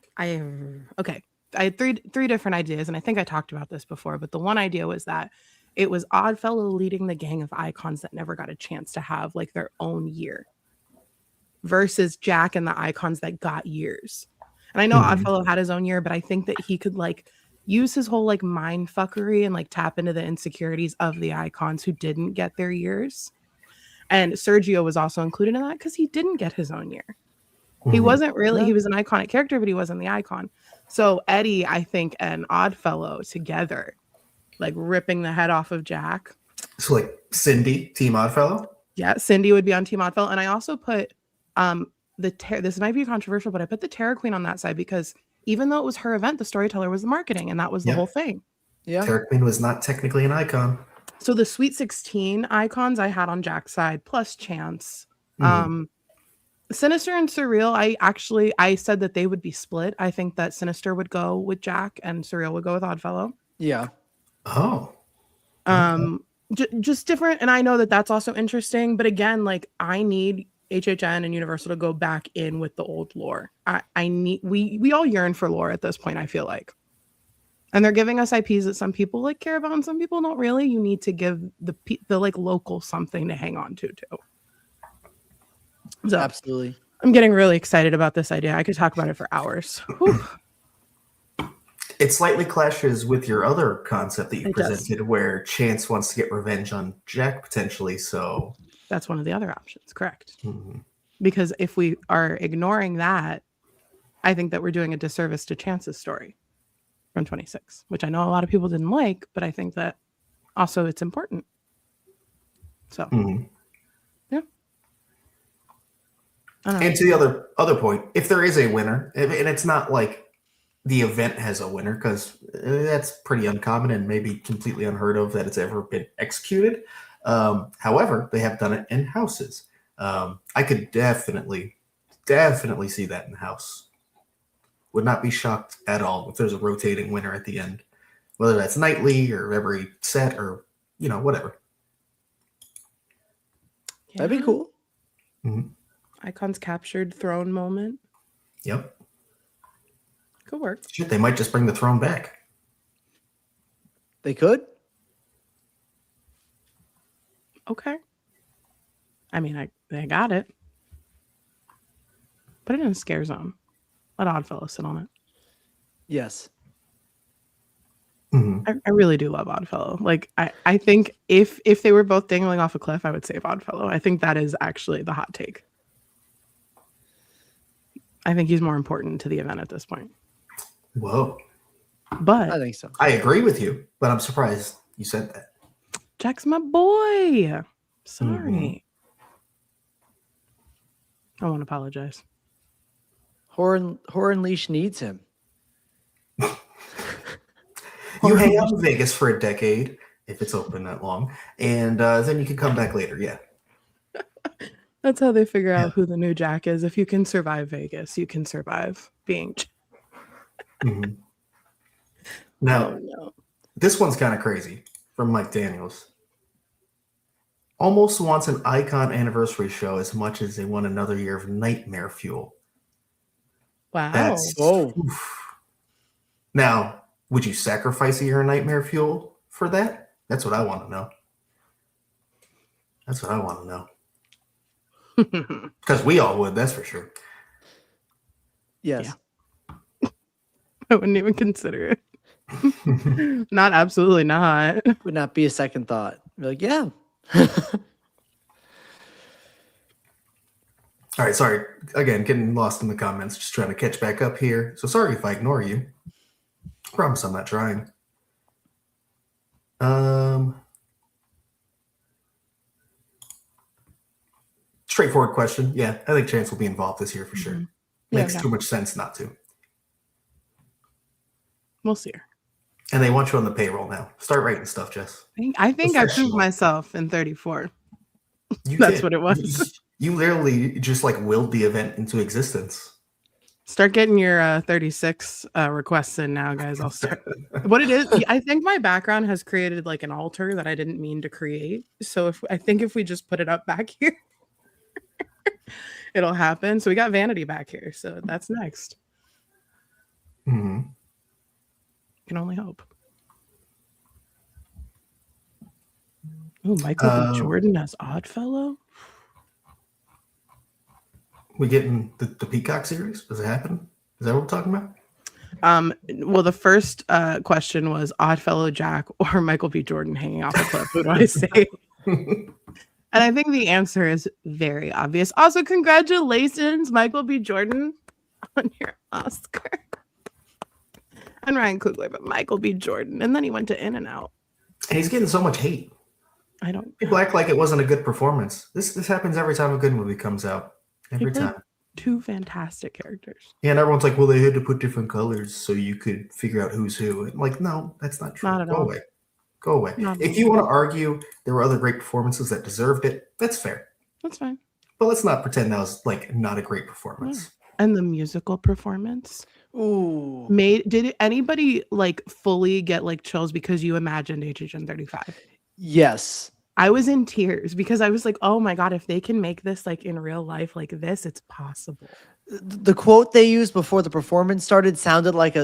Speaker 3: three different ideas, and I think I talked about this before, but the one idea was that it was Oddfellow leading the gang of icons that never got a chance to have like their own year versus Jack and the icons that got years. And I know Oddfellow had his own year, but I think that he could like use his whole like mind fuckery and like tap into the insecurities of the icons who didn't get their years. And Sergio was also included in that because he didn't get his own year. He wasn't really, he was an iconic character, but he wasn't the icon. So Eddie, I think, and Oddfellow together, like ripping the head off of Jack.
Speaker 1: So like Cindy, Team Oddfellow?
Speaker 3: Yeah, Cindy would be on Team Oddfellow. And I also put this might be controversial, but I put the Terror Queen on that side because even though it was her event, the storyteller was the marketing, and that was the whole thing.
Speaker 2: Yeah.
Speaker 1: Terror Queen was not technically an icon.
Speaker 3: So the Sweet 16 icons I had on Jack's side, plus Chance. Sinister and Surreal, I said that they would be split. I think that Sinister would go with Jack and Surreal would go with Oddfellow.
Speaker 2: Yeah.
Speaker 1: Oh.
Speaker 3: Just different. And I know that that's also interesting. But again, like I need HHN and Universal to go back in with the old lore. We all yearn for lore at this point, I feel like. And they're giving us IPs that some people like care about and some people don't really. You need to give the like local something to hang on to too. So
Speaker 2: Absolutely.
Speaker 3: I'm getting really excited about this idea. I could talk about it for hours.
Speaker 1: It slightly clashes with your other concept that you presented where Chance wants to get revenge on Jack potentially. So
Speaker 3: that's one of the other options. Correct. Because if we are ignoring that, I think that we're doing a disservice to Chance's story from 26, which I know a lot of people didn't like, but I think that also it's important. So yeah.
Speaker 1: And to the other point, if there is a winner, and it's not like the event has a winner, because that's pretty uncommon and maybe completely unheard of that it's ever been executed. However, they have done it in houses. I could definitely see that in house. Would not be shocked at all if there's a rotating winner at the end, whether that's nightly or every set or whatever.
Speaker 2: Yeah. That'd be cool.
Speaker 3: Icons captured throne moment.
Speaker 1: Yep.
Speaker 3: Could work.
Speaker 1: Shit, they might just bring the throne back.
Speaker 2: They could.
Speaker 3: Okay. I mean, they got it. Put it in a scare zone. Let Oddfellow sit on it.
Speaker 2: Yes.
Speaker 3: I really do love Oddfellow. Like, I think if they were both dangling off a cliff, I would save Oddfellow. I think that is actually the hot take. I think he's more important to the event at this point.
Speaker 1: Whoa.
Speaker 3: But
Speaker 2: I think so.
Speaker 1: I agree with you, but I'm surprised you said that.
Speaker 3: Jack's my boy. Sorry. I won't apologize.
Speaker 2: Horn Leash needs him.
Speaker 1: You hang out in Vegas for a decade, if it's open that long, and then you can come back later. Yeah.
Speaker 3: That's how they figure out who the new Jack is. If you can survive Vegas, you can survive being.
Speaker 1: Mm-hmm. Now,
Speaker 3: Oh, no.
Speaker 1: This one's kind of crazy from Mike Daniels. Almost wants an Icon anniversary show as much as they want another year of Nightmare Fuel.
Speaker 3: Wow.
Speaker 1: That's oof. Now, would you sacrifice a year of Nightmare Fuel for that? That's what I want to know. That's what I want to know. Because we all would, that's for sure.
Speaker 2: Yes.
Speaker 3: Yeah. I wouldn't even consider it. Not absolutely not.
Speaker 2: Would not be a second thought. Be like, yeah.
Speaker 1: All right, sorry. Again, getting lost in the comments, just trying to catch back up here. So sorry if I ignore you. I promise I'm not trying. Straightforward question. Yeah, I think Chance will be involved this year for sure.
Speaker 3: Mm-hmm.
Speaker 1: Makes too much sense not to.
Speaker 3: We'll see her.
Speaker 1: And they want you on the payroll now. Start writing stuff, Jess.
Speaker 3: I think I proved myself in 34. That's what it was.
Speaker 1: You literally just like willed the event into existence.
Speaker 3: Start getting your 36 requests in now, guys. I'll start. What it is, I think my background has created like an altar that I didn't mean to create. So if we just put it up back here, it'll happen. So we got Vanity back here. So that's next.
Speaker 1: Mm-hmm.
Speaker 3: Can only hope. Oh, Michael B. Jordan as Oddfellow.
Speaker 1: We getting the Peacock series? Does it happen? Is that what we're talking about?
Speaker 3: Well, the first question was Oddfellow Jack or Michael B. Jordan hanging off a cliff. Who do I say? And I think the answer is very obvious. Also, congratulations, Michael B. Jordan, on your Oscar. And Ryan Coogler, but Michael B. Jordan. And then he went to In-N-Out.
Speaker 1: And he's getting so much hate.
Speaker 3: I don't.
Speaker 1: People act like it wasn't a good performance. This happens every time a good movie comes out. Every time.
Speaker 3: Two fantastic characters.
Speaker 1: Yeah, and everyone's like, well, they had to put different colors so you could figure out who's who. I'm like, no, that's not true.
Speaker 3: Not at all.
Speaker 1: Go away. If you want to argue there were other great performances that deserved it, that's fair.
Speaker 3: That's fine.
Speaker 1: But let's not pretend that was like not a great performance.
Speaker 3: Yeah. And the musical performance.
Speaker 2: Ooh.
Speaker 3: Did anybody like fully get like chills because you imagined HHN 35?
Speaker 2: Yes.
Speaker 3: I was in tears because I was like, oh my God, if they can make this like in real life like this, it's possible.
Speaker 2: The quote they used before the performance started sounded like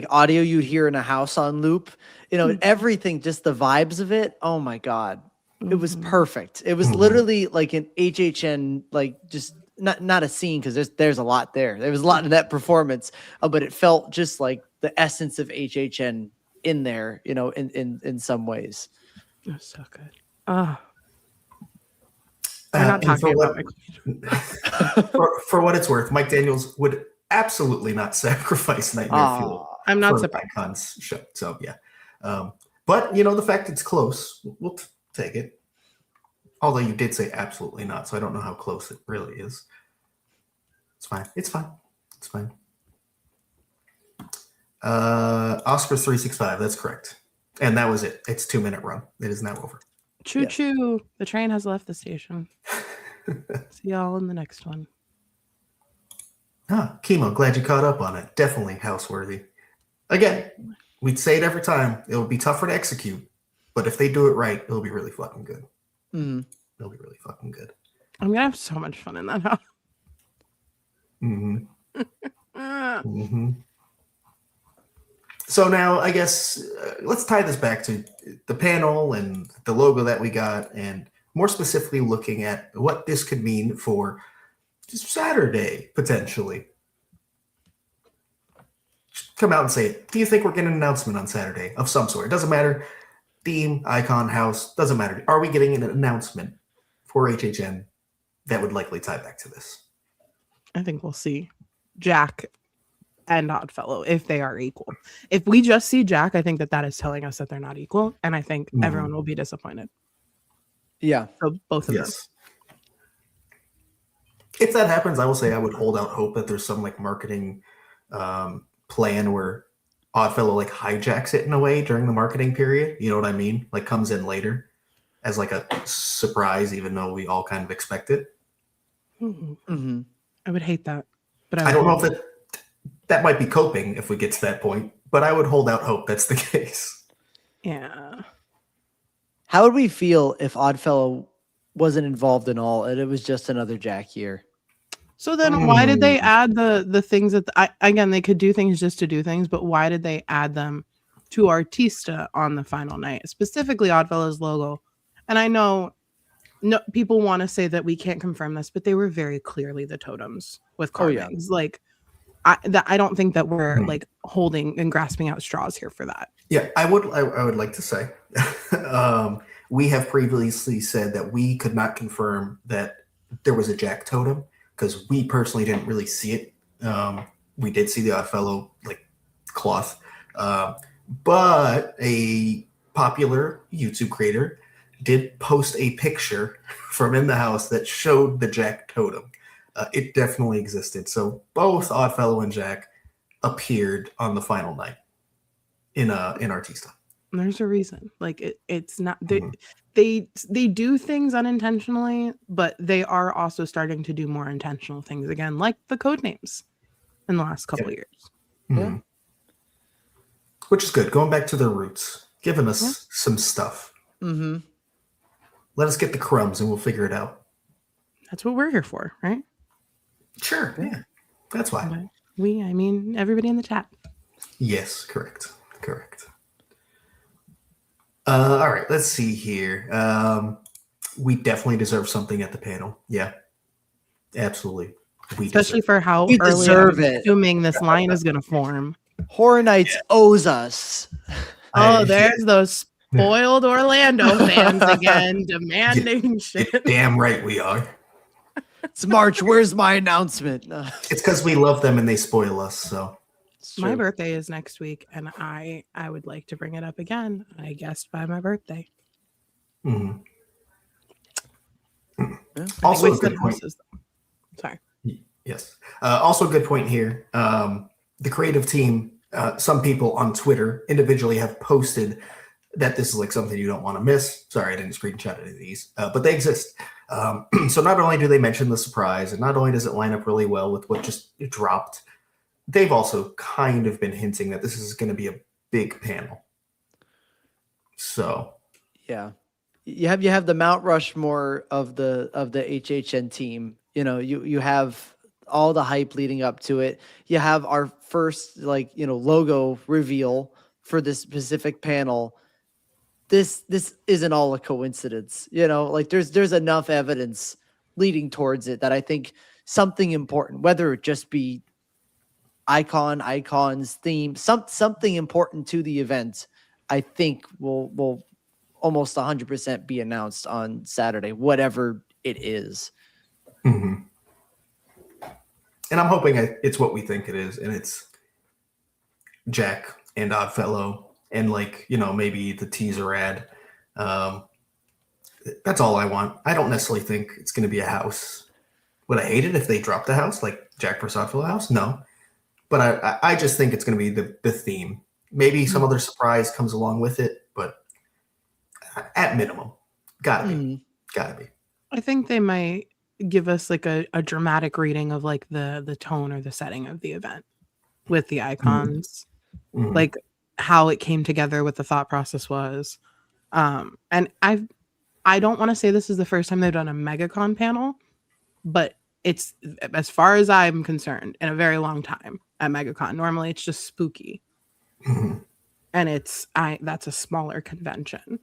Speaker 2: audio you'd hear in a house on loop. You know, everything, just the vibes of it. Oh my God. It was perfect. It was literally like an HHN, like just not a scene because there's a lot there. There was a lot in that performance, but it felt just like the essence of HHN in there, you know, in some ways.
Speaker 3: It was so good. We're not talking about
Speaker 1: for what it's worth, Mike Daniels would absolutely not sacrifice Nightmare Fuel.
Speaker 3: I'm not surprised.
Speaker 1: Icon's show. So yeah, but you know the fact it's close, we'll take it. Although you did say absolutely not, so I don't know how close it really is. It's fine. It's fine. It's fine. Oscars 365. That's correct, and that was it. It's 2-minute run. It is now over.
Speaker 3: Choo choo. The train has left the station. See y'all in the next one.
Speaker 1: Chemo, glad you caught up on it. Definitely house-worthy. Again, we'd say it every time. It'll be tougher to execute, but if they do it right, it'll be really fucking good. It'll be really fucking good.
Speaker 3: I'm going to have so much fun in that house.
Speaker 1: So now, I guess, let's tie this back to the panel and the logo that we got, and more specifically looking at what this could mean for just Saturday, potentially. Just come out and say it. Do you think we're getting an announcement on Saturday of some sort? It doesn't matter. Theme, icon, house, doesn't matter. Are we getting an announcement for HHN that would likely tie back to this?
Speaker 3: I think we'll see. Jack and Oddfellow if they are equal. If we just see Jack, I think that is telling us that they're not equal, and I think everyone will be disappointed.
Speaker 2: Yeah.
Speaker 3: So both of them.
Speaker 1: If that happens, I will say I would hold out hope that there's some like marketing plan where Oddfellow like hijacks it in a way during the marketing period. You know what I mean? Like comes in later as like a surprise, even though we all kind of expect it.
Speaker 3: Mm-hmm. I would hate that, but
Speaker 1: I don't know if that might be coping if we get to that point, but I would hold out hope that's the case.
Speaker 3: Yeah.
Speaker 2: How would we feel if Oddfellow wasn't involved in all and it was just another Jack year?
Speaker 3: So then why did they add the things that again, they could do things just to do things, but why did they add them to Artista on the final night, specifically Oddfellow's logo? And I know people want to say that we can't confirm this, but they were very clearly the totems with carvings. Like I don't think that we're like holding and grasping out straws here for that.
Speaker 1: Yeah, I would like to say we have previously said that we could not confirm that there was a Jack totem because we personally didn't really see it. We did see the Oddfellow like cloth, but a popular YouTube creator did post a picture from in the house that showed the Jack totem. It definitely existed. So both Oddfellow and Jack appeared on the final night in Artista.
Speaker 3: There's a reason. Like it's not they do things unintentionally, but they are also starting to do more intentional things again, like the code names in the last couple of years.
Speaker 2: Yeah.
Speaker 1: Which is good. Going back to their roots, giving us some stuff.
Speaker 2: Mm-hmm.
Speaker 1: Let us get the crumbs and we'll figure it out.
Speaker 3: That's what we're here for, right?
Speaker 1: Sure. Yeah. That's why.
Speaker 3: I mean everybody in the chat.
Speaker 1: Yes, correct. All right, let's see here. We definitely deserve something at the panel. Yeah, absolutely.
Speaker 3: Especially for how
Speaker 2: we
Speaker 3: early
Speaker 2: deserve
Speaker 3: I'm assuming this line is going to form.
Speaker 2: Horror Nights owes us.
Speaker 3: Oh, there's those spoiled Orlando fans again demanding shit.
Speaker 1: Damn right we are.
Speaker 2: It's March. Where's my announcement?
Speaker 1: It's because we love them and they spoil us. So
Speaker 3: my birthday is next week, and I would like to bring it up again. I guessed by my birthday.
Speaker 1: Mm-hmm.
Speaker 3: Yeah.
Speaker 1: Also a good point.
Speaker 3: Sorry.
Speaker 1: Yes. Also a good point here. The creative team, some people on Twitter individually have posted that this is like something you don't want to miss. Sorry, I didn't screenshot any of these, but they exist. So not only do they mention the surprise, and not only does it line up really well with what just dropped, they've also kind of been hinting that this is going to be a big panel. So,
Speaker 2: yeah, you have the Mount Rushmore of the HHN team. You know, you have all the hype leading up to it. You have our first logo reveal for this specific panel. This isn't all a coincidence. You know, like there's enough evidence leading towards it that I think something important, whether it just be icons, theme, something important to the event, I think will almost 100% be announced on Saturday, whatever it is.
Speaker 1: Mm-hmm. And I'm hoping it's what we think it is, and it's Jack and Oddfellow, and maybe the teaser ad. That's all I want. I don't necessarily think it's going to be a house. Would I hate it if they dropped the house, like Jack vs. Oddfellow house? No. But I just think it's going to be the theme. Maybe some other surprise comes along with it, but at minimum, gotta be.
Speaker 3: I think they might give us like a dramatic reading of like the tone or the setting of the event with the icons, like how it came together, what the thought process was. And I don't want to say this is the first time they've done a MegaCon panel, but it's, as far as I'm concerned, in a very long time at MegaCon. Normally it's just spooky. And that's a smaller convention.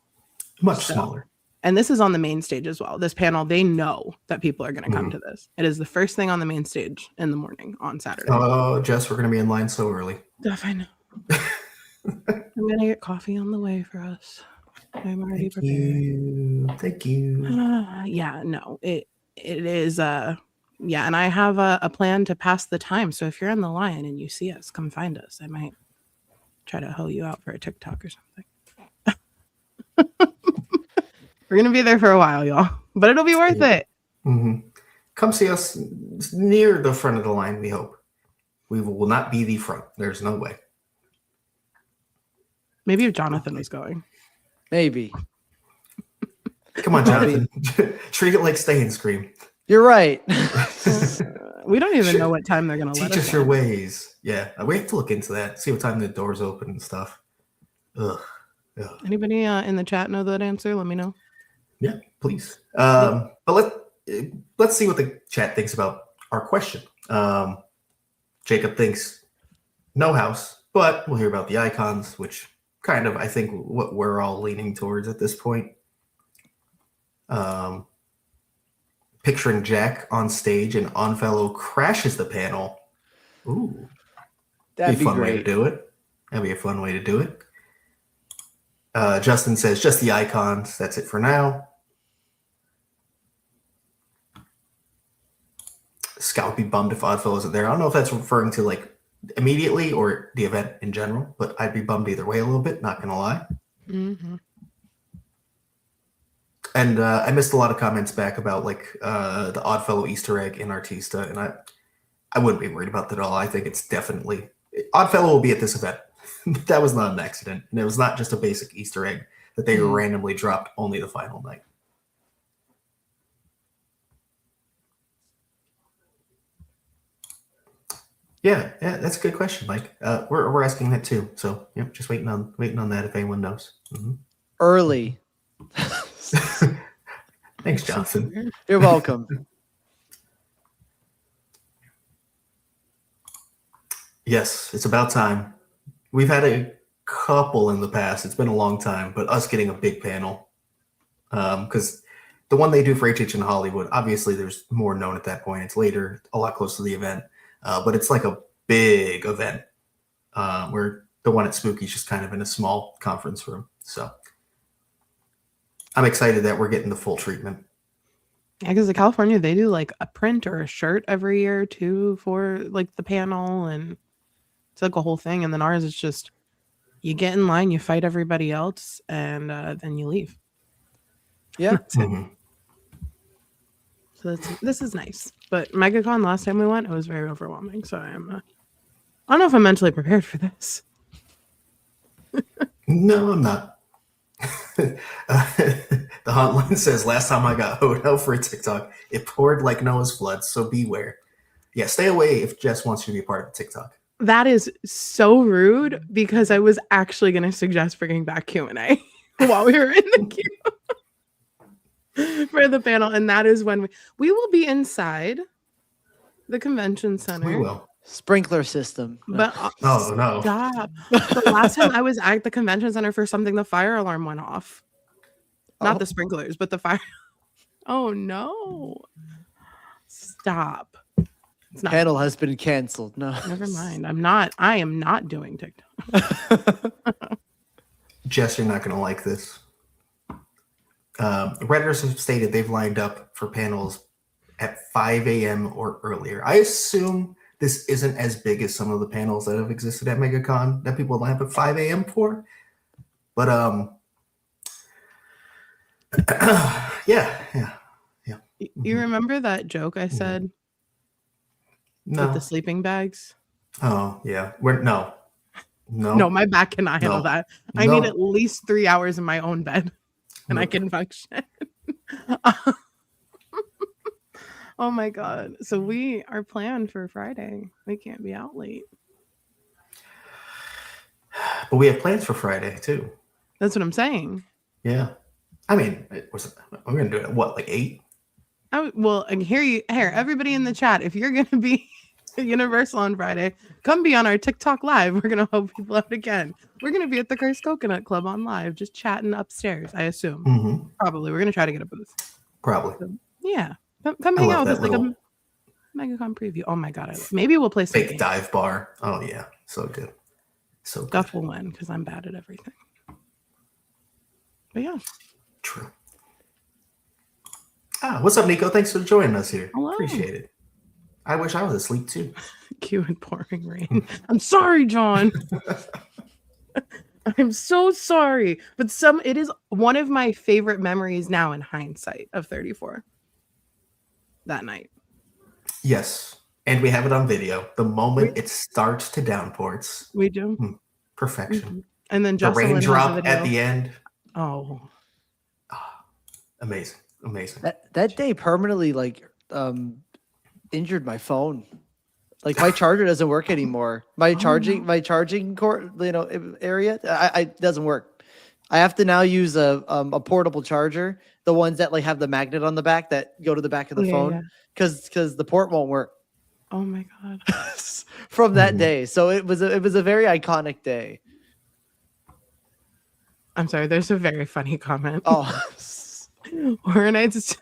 Speaker 1: Much smaller.
Speaker 3: And this is on the main stage as well. This panel, they know that people are going to come to this. It is the first thing on the main stage in the morning on Saturday.
Speaker 1: Oh, Jess, we're going to be in line so early.
Speaker 3: I know. I'm going to get coffee on the way for us. I'm already prepared.
Speaker 1: Thank you.
Speaker 3: Yeah, no, it is Yeah, and I have a plan to pass the time. So if you're in the line and you see us, come find us. I might try to hoe you out for a TikTok or something. We're gonna be there for a while, y'all, but it'll be worth it.
Speaker 1: Mm-hmm. Come see us near the front of the line. We hope. We will not be the front. There's no way.
Speaker 3: Maybe if Jonathan was going.
Speaker 2: Maybe.
Speaker 1: Come on, Jonathan. Treat it like Stay and Scream.
Speaker 2: You're right.
Speaker 3: We don't even know what time they're gonna let us.
Speaker 1: Teach us your ways. Yeah, we have to look into that. See what time the doors open and stuff. Ugh.
Speaker 3: Anybody in the chat know that answer? Let me know.
Speaker 1: Yeah, please. But let's see what the chat thinks about our question. Jacob thinks no house, but we'll hear about the icons, which kind of I think what we're all leaning towards at this point. Picturing Jack on stage and Oddfellow crashes the panel. Ooh,
Speaker 2: That'd be
Speaker 1: a fun
Speaker 2: great.
Speaker 1: way to do it. That'd be a fun way to do it. Justin says just the icons. That's it for now. Scott would be bummed if Oddfellow isn't there. I don't know if that's referring to like immediately or the event in general, but I'd be bummed either way a little bit. Not gonna lie.
Speaker 3: Mm-hmm.
Speaker 1: And I missed a lot of comments back about like the Oddfellow Easter egg in Artista, and I wouldn't be worried about that at all. I think it's definitely Oddfellow will be at this event. That was not an accident, and it was not just a basic Easter egg that they randomly dropped only the final night. Yeah, that's a good question, Mike. We're asking that too. So yep, just waiting on that if anyone knows. Mm-hmm.
Speaker 2: Early.
Speaker 1: Thanks, Johnson.
Speaker 2: You're welcome.
Speaker 1: Yes, it's about time. We've had a couple in the past. It's been a long time, but us getting a big panel, because the one they do for HHN Hollywood, obviously there's more known at that point. It's later, a lot closer to the event, but it's like a big event where the one at Spooky's just kind of in a small conference room. So I'm excited that we're getting the full treatment.
Speaker 3: Yeah, because in California, they do like a print or a shirt every year too for like the panel, and it's like a whole thing. And then ours is just you get in line, you fight everybody else, and then you leave.
Speaker 2: Yeah.
Speaker 1: Mm-hmm.
Speaker 3: So this is nice. But MegaCon last time we went, it was very overwhelming. So I don't know if I'm mentally prepared for this.
Speaker 1: No, I'm not. The hotline says last time I got hoed out for a TikTok, it poured like Noah's flood, so beware. Yeah, stay away if Jess wants you to be a part of the TikTok.
Speaker 3: That is so rude because I was actually going to suggest bringing back Q&A while we were in the queue for the panel, and that is when we will be inside the convention center.
Speaker 1: We will.
Speaker 2: Sprinkler system.
Speaker 3: But
Speaker 1: oh no!
Speaker 3: Stop. The last time I was at the convention center for something, the fire alarm went off. Not the sprinklers, but the fire. Oh no! Stop.
Speaker 2: Panel has been canceled. No,
Speaker 3: never mind. I am not doing TikTok.
Speaker 1: Jess, you're not going to like this. Redditors have stated they've lined up for panels at 5 a.m. or earlier. I assume this isn't as big as some of the panels that have existed at MegaCon that people line up at 5 a.m. for. But yeah.
Speaker 3: You remember that joke I said?
Speaker 1: No.
Speaker 3: With the sleeping bags?
Speaker 1: Oh yeah. No,
Speaker 3: my back cannot handle that. I need at least 3 hours in my own bed, and I can function. Oh my god. So we are planned for Friday. We can't be out late.
Speaker 1: But we have plans for Friday too.
Speaker 3: That's what I'm saying.
Speaker 1: Yeah. I mean, we're gonna do it at what, like 8?
Speaker 3: Well, and here, everybody in the chat, if you're gonna be at Universal on Friday, come be on our TikTok live. We're gonna hope people out again. We're gonna be at the Cursed Coconut Club on live, just chatting upstairs. I assume.
Speaker 1: Mm-hmm.
Speaker 3: Probably. We're gonna try to get a booth.
Speaker 1: Probably.
Speaker 3: So, yeah. Come hang out with us like a MegaCon preview. Oh my god! Maybe we'll play some
Speaker 1: fake dive bar. Oh yeah, so good. So good.
Speaker 3: Duff will win because I'm bad at everything. But yeah.
Speaker 1: True. What's up, Nico? Thanks for joining us here.
Speaker 3: Hello.
Speaker 1: Appreciate it. I wish I was asleep too.
Speaker 3: Cue and pouring rain. I'm sorry, John. I'm so sorry. But it is one of my favorite memories now in hindsight of 34. That night.
Speaker 1: Yes. And we have it on video. The moment it starts to downpours.
Speaker 3: We do.
Speaker 1: Perfection.
Speaker 3: Mm-hmm. And then
Speaker 1: the raindrop at the end.
Speaker 3: Oh.
Speaker 1: Amazing. Amazing.
Speaker 2: That day permanently injured my phone. Like my charger doesn't work anymore. My charging cord, area, it doesn't work. I have to now use a portable charger, the ones that have the magnet on the back that go to the back of the phone, because the port won't work.
Speaker 3: Oh my god!
Speaker 2: From that day, so it was a very iconic day.
Speaker 3: I'm sorry. There's a very funny comment.
Speaker 2: Oh,
Speaker 3: Horror Nights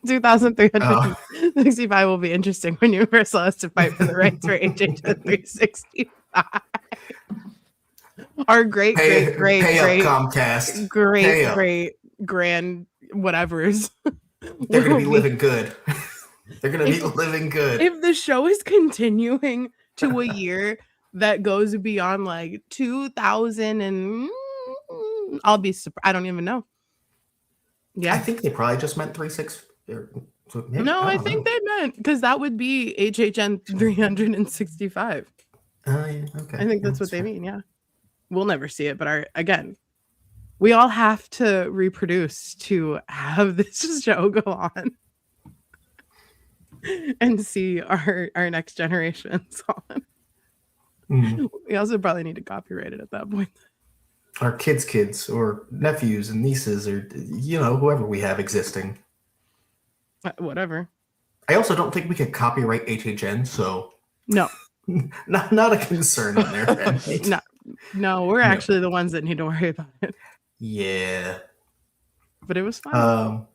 Speaker 3: 2,365 will be interesting when Universal has to fight for the rights for HHN 365. Our great
Speaker 1: Comcast.
Speaker 3: Great grand whatevers.
Speaker 1: They're going to be living good. They're going to be living good.
Speaker 3: If the show is continuing to a year that goes beyond 2000 and I'll be surprised. I don't even know. Yeah.
Speaker 1: I think they probably just meant 360.
Speaker 3: No, I think they meant because that would be HHN 365.
Speaker 1: Oh, yeah. Okay.
Speaker 3: I think that's what they mean. Yeah. We'll never see it, but we all have to reproduce to have this show go on and see our next generations on. Mm-hmm. We also probably need to copyright it at that point.
Speaker 1: Our kids or nephews and nieces or whoever we have existing.
Speaker 3: Whatever.
Speaker 1: I also don't think we could copyright HHN, so
Speaker 3: no.
Speaker 1: not a concern on their end.
Speaker 3: No, we're actually the ones that need to worry about it.
Speaker 1: Yeah.
Speaker 3: But it was fun.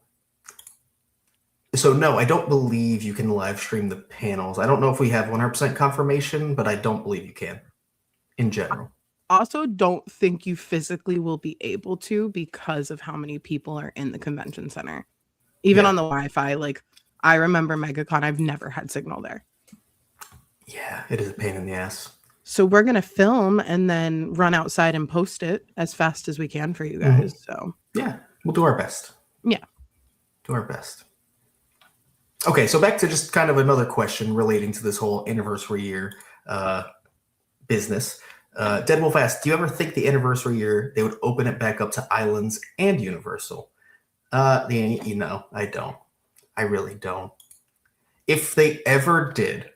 Speaker 1: So no, I don't believe you can live stream the panels. I don't know if we have 100% confirmation, but I don't believe you can in general.
Speaker 3: Also don't think you physically will be able to because of how many people are in the convention center. Even on the Wi-Fi, I remember MegaCon, I've never had signal there.
Speaker 1: Yeah, it is a pain in the ass.
Speaker 3: So we're going to film and then run outside and post it as fast as we can for you guys. Mm-hmm. So
Speaker 1: yeah, we'll do our best.
Speaker 3: Yeah.
Speaker 1: Do our best. Okay, so back to just kind of another question relating to this whole anniversary year business. Dead Wolf asked, do you ever think the anniversary year they would open it back up to Islands and Universal? I don't. I really don't. If they ever did,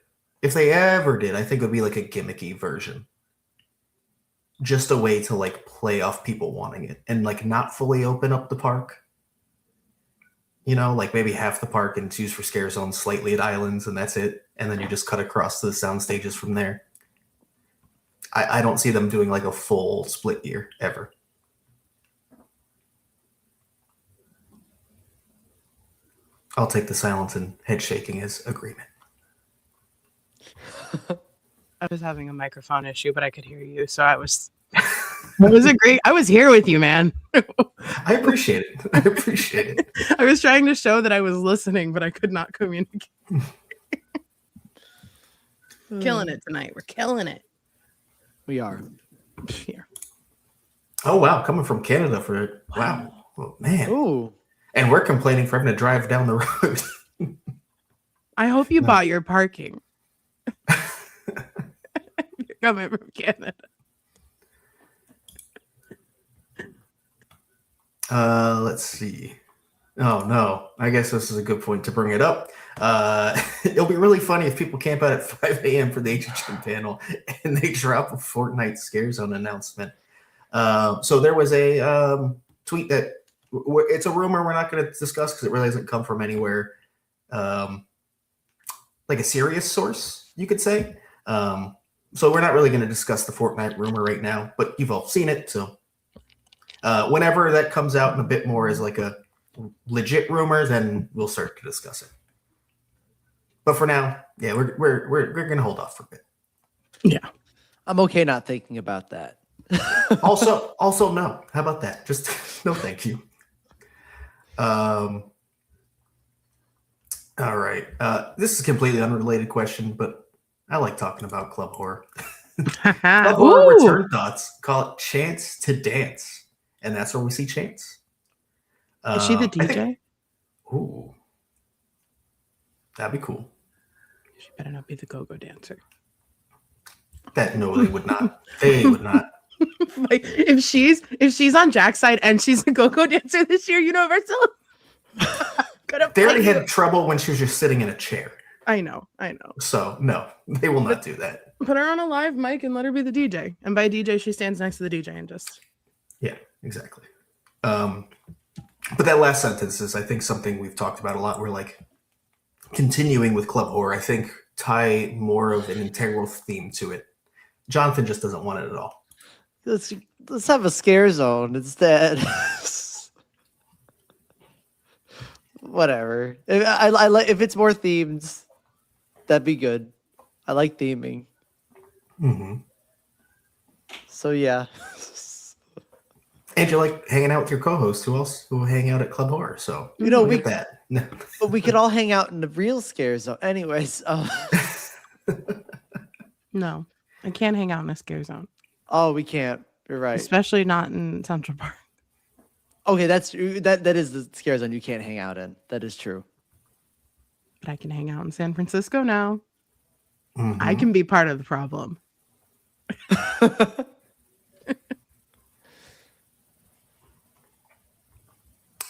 Speaker 1: I think it would be a gimmicky version. Just a way to play off people wanting it and not fully open up the park. Maybe half the park and it's used for scare zones slightly at Islands and that's it. And then you just cut across to the sound stages from there. I don't see them doing a full split year ever. I'll take the silence and head shaking as agreement.
Speaker 3: I was having a microphone issue, but I could hear you. So I was great. I was here with you, man.
Speaker 1: I appreciate it.
Speaker 3: I was trying to show that I was listening, but I could not communicate. Killing it tonight. We're killing it.
Speaker 2: We are.
Speaker 3: Here.
Speaker 1: Oh, wow. Coming from Canada for it. Wow. Oh, man.
Speaker 2: Ooh.
Speaker 1: And we're complaining for having to drive down the road.
Speaker 3: I hope you bought your parking. You're coming from Canada.
Speaker 1: Let's see. Oh, no. I guess this is a good point to bring it up. It'll be really funny if people camp out at 5 a.m. for the HHN panel and they drop a Fortnite Scare Zone announcement. So there was a tweet that it's a rumor we're not going to discuss because it really hasn't come from anywhere a serious source, you could say. So we're not really going to discuss the Fortnite rumor right now, but you've all seen it. So whenever that comes out in a bit more as a legit rumor, then we'll start to discuss it. But for now, yeah, we're going to hold off for a bit.
Speaker 3: Yeah.
Speaker 2: I'm okay not thinking about that.
Speaker 1: also no. How about that? Just no thank you. All right. This is a completely unrelated question, but I like talking about club horror. Club horror
Speaker 3: Ooh.
Speaker 1: return thoughts. Call it Chance to Dance, and that's where we see Chance.
Speaker 3: Is she the
Speaker 1: I
Speaker 3: DJ?
Speaker 1: think- ooh, that'd be cool.
Speaker 3: She better not be the go-go dancer.
Speaker 1: That no, they would not. They would not.
Speaker 3: Like if she's on Jack's side and she's a go-go dancer this year, Universal.
Speaker 1: They already had trouble when she was just sitting in a chair.
Speaker 3: I know.
Speaker 1: So no, they will not do that.
Speaker 3: Put her on a live mic and let her be the DJ. And by DJ, she stands next to the DJ and just.
Speaker 1: Yeah, exactly. But that last sentence is, I think, something we've talked about a lot. We're like continuing with club horror. I think tie more of an integral theme to it. Jonathan just doesn't want it at all.
Speaker 2: Let's have a scare zone instead. Whatever. I like if it's more themes, that'd be good. I like theming.
Speaker 1: Mm-hmm.
Speaker 2: So yeah.
Speaker 1: And you like hanging out with your co-host, who else who will hang out at Club Horror. So
Speaker 2: we
Speaker 1: get that.
Speaker 2: But we could all hang out in the real scare zone. Anyways.
Speaker 3: No, I can't hang out in a scare zone.
Speaker 2: Oh, we can't. You're right.
Speaker 3: Especially not in Central Park.
Speaker 2: Okay, that is the scare zone you can't hang out in. That is true.
Speaker 3: But I can hang out in San Francisco now.
Speaker 1: Mm-hmm.
Speaker 3: I can be part of the problem.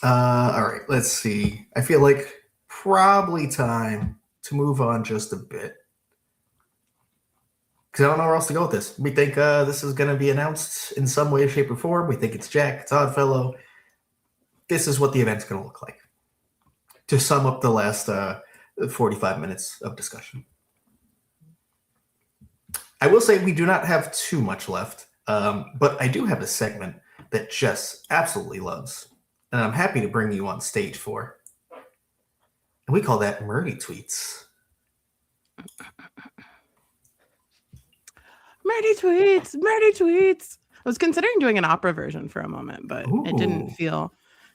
Speaker 1: All right, let's see. I feel like probably time to move on just a bit. Because I don't know where else to go with this. We think this is going to be announced in some way, shape, or form. We think it's Jack, it's Oddfellow. This is what the event's going to look like. To sum up the last 45 minutes of discussion. I will say we do not have too much left, but I do have a segment that Jess absolutely loves, and I'm happy to bring you on stage for. And we call that Murdy Tweets.
Speaker 3: Murdy tweets. I was considering doing an opera version for a moment, but it didn't feel.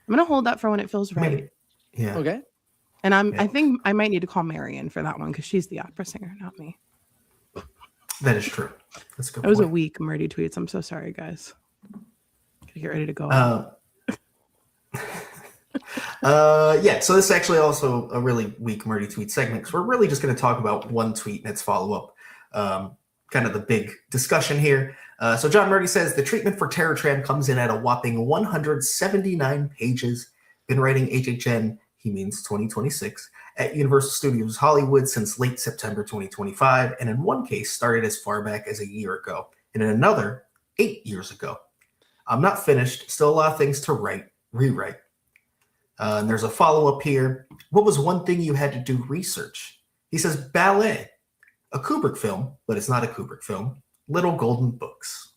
Speaker 3: I'm gonna hold that for when it feels right.
Speaker 1: Maybe. Yeah.
Speaker 2: Okay.
Speaker 3: And I think I might need to call Marion for that one because she's the opera singer, not me.
Speaker 1: That is true. That's a good
Speaker 3: That was a
Speaker 1: point.
Speaker 3: weak Murdy tweets. I'm so sorry, guys. Gotta get ready to go.
Speaker 1: Yeah, so this is actually also a really weak Murdy tweet segment because we're really just going to talk about one tweet and its follow-up. Kind of the big discussion here. So John Murdy says the treatment for Terror Tram comes in at a whopping 179 pages. Been writing HHN, he means 2026, at Universal Studios Hollywood since late September 2025, and in one case started as far back as a year ago, and in another 8 years ago. I'm not finished, still a lot of things to rewrite. And there's a follow-up here. What was one thing you had to do research? He says ballet. A Kubrick film, but it's not a Kubrick film. Little Golden Books.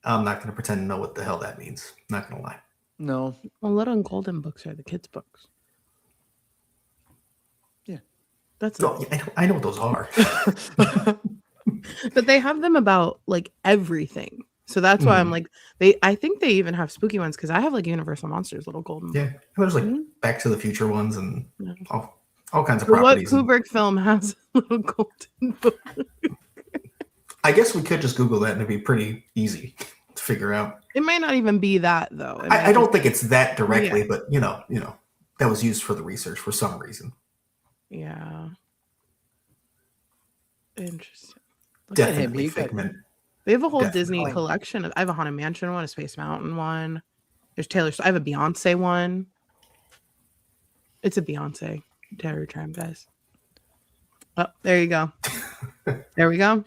Speaker 1: I'm not going to pretend to know what the hell that means. Not going to lie.
Speaker 2: No.
Speaker 3: Well, Little Golden Books are the kids' books.
Speaker 2: Yeah.
Speaker 3: That's
Speaker 1: No, I know what those are.
Speaker 3: But they have them about like everything. So that's why I'm like, I think they even have spooky ones because I have like Universal Monsters, Little Golden.
Speaker 1: Yeah. There's like Back to the Future ones and all kinds of
Speaker 3: But what
Speaker 1: properties.
Speaker 3: Kubrick film has Little Golden Book?
Speaker 1: I guess we could just Google that and it'd be pretty easy to figure out.
Speaker 3: It might not even be that though.
Speaker 1: I don't think it's that directly, but you know, that was used for the research for some reason.
Speaker 3: Yeah. Interesting.
Speaker 1: Definitely figment.
Speaker 3: They have a whole
Speaker 1: Definitely.
Speaker 3: Disney collection. I have a Haunted Mansion one, a Space Mountain one. There's Taylor. I have a Beyonce one. It's a Beyonce Terror Tram, guys. Oh, there you go. There we go.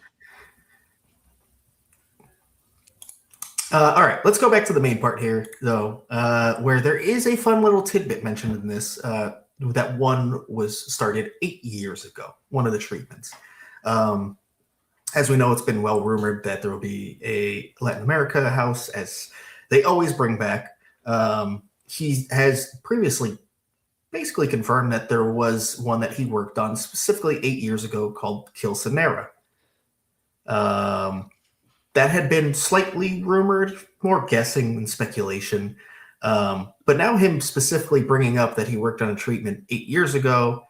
Speaker 1: All right, let's go back to the main part here, though, where there is a fun little tidbit mentioned in this. That one was started 8 years ago, one of the treatments. As we know, it's been well rumored that there will be a Latin America house, as they always bring back. He has previously basically confirmed that there was one that he worked on specifically 8 years ago called Kilsanera. That had been slightly rumored, more guessing than speculation. But now him specifically bringing up that he worked on a treatment 8 years ago,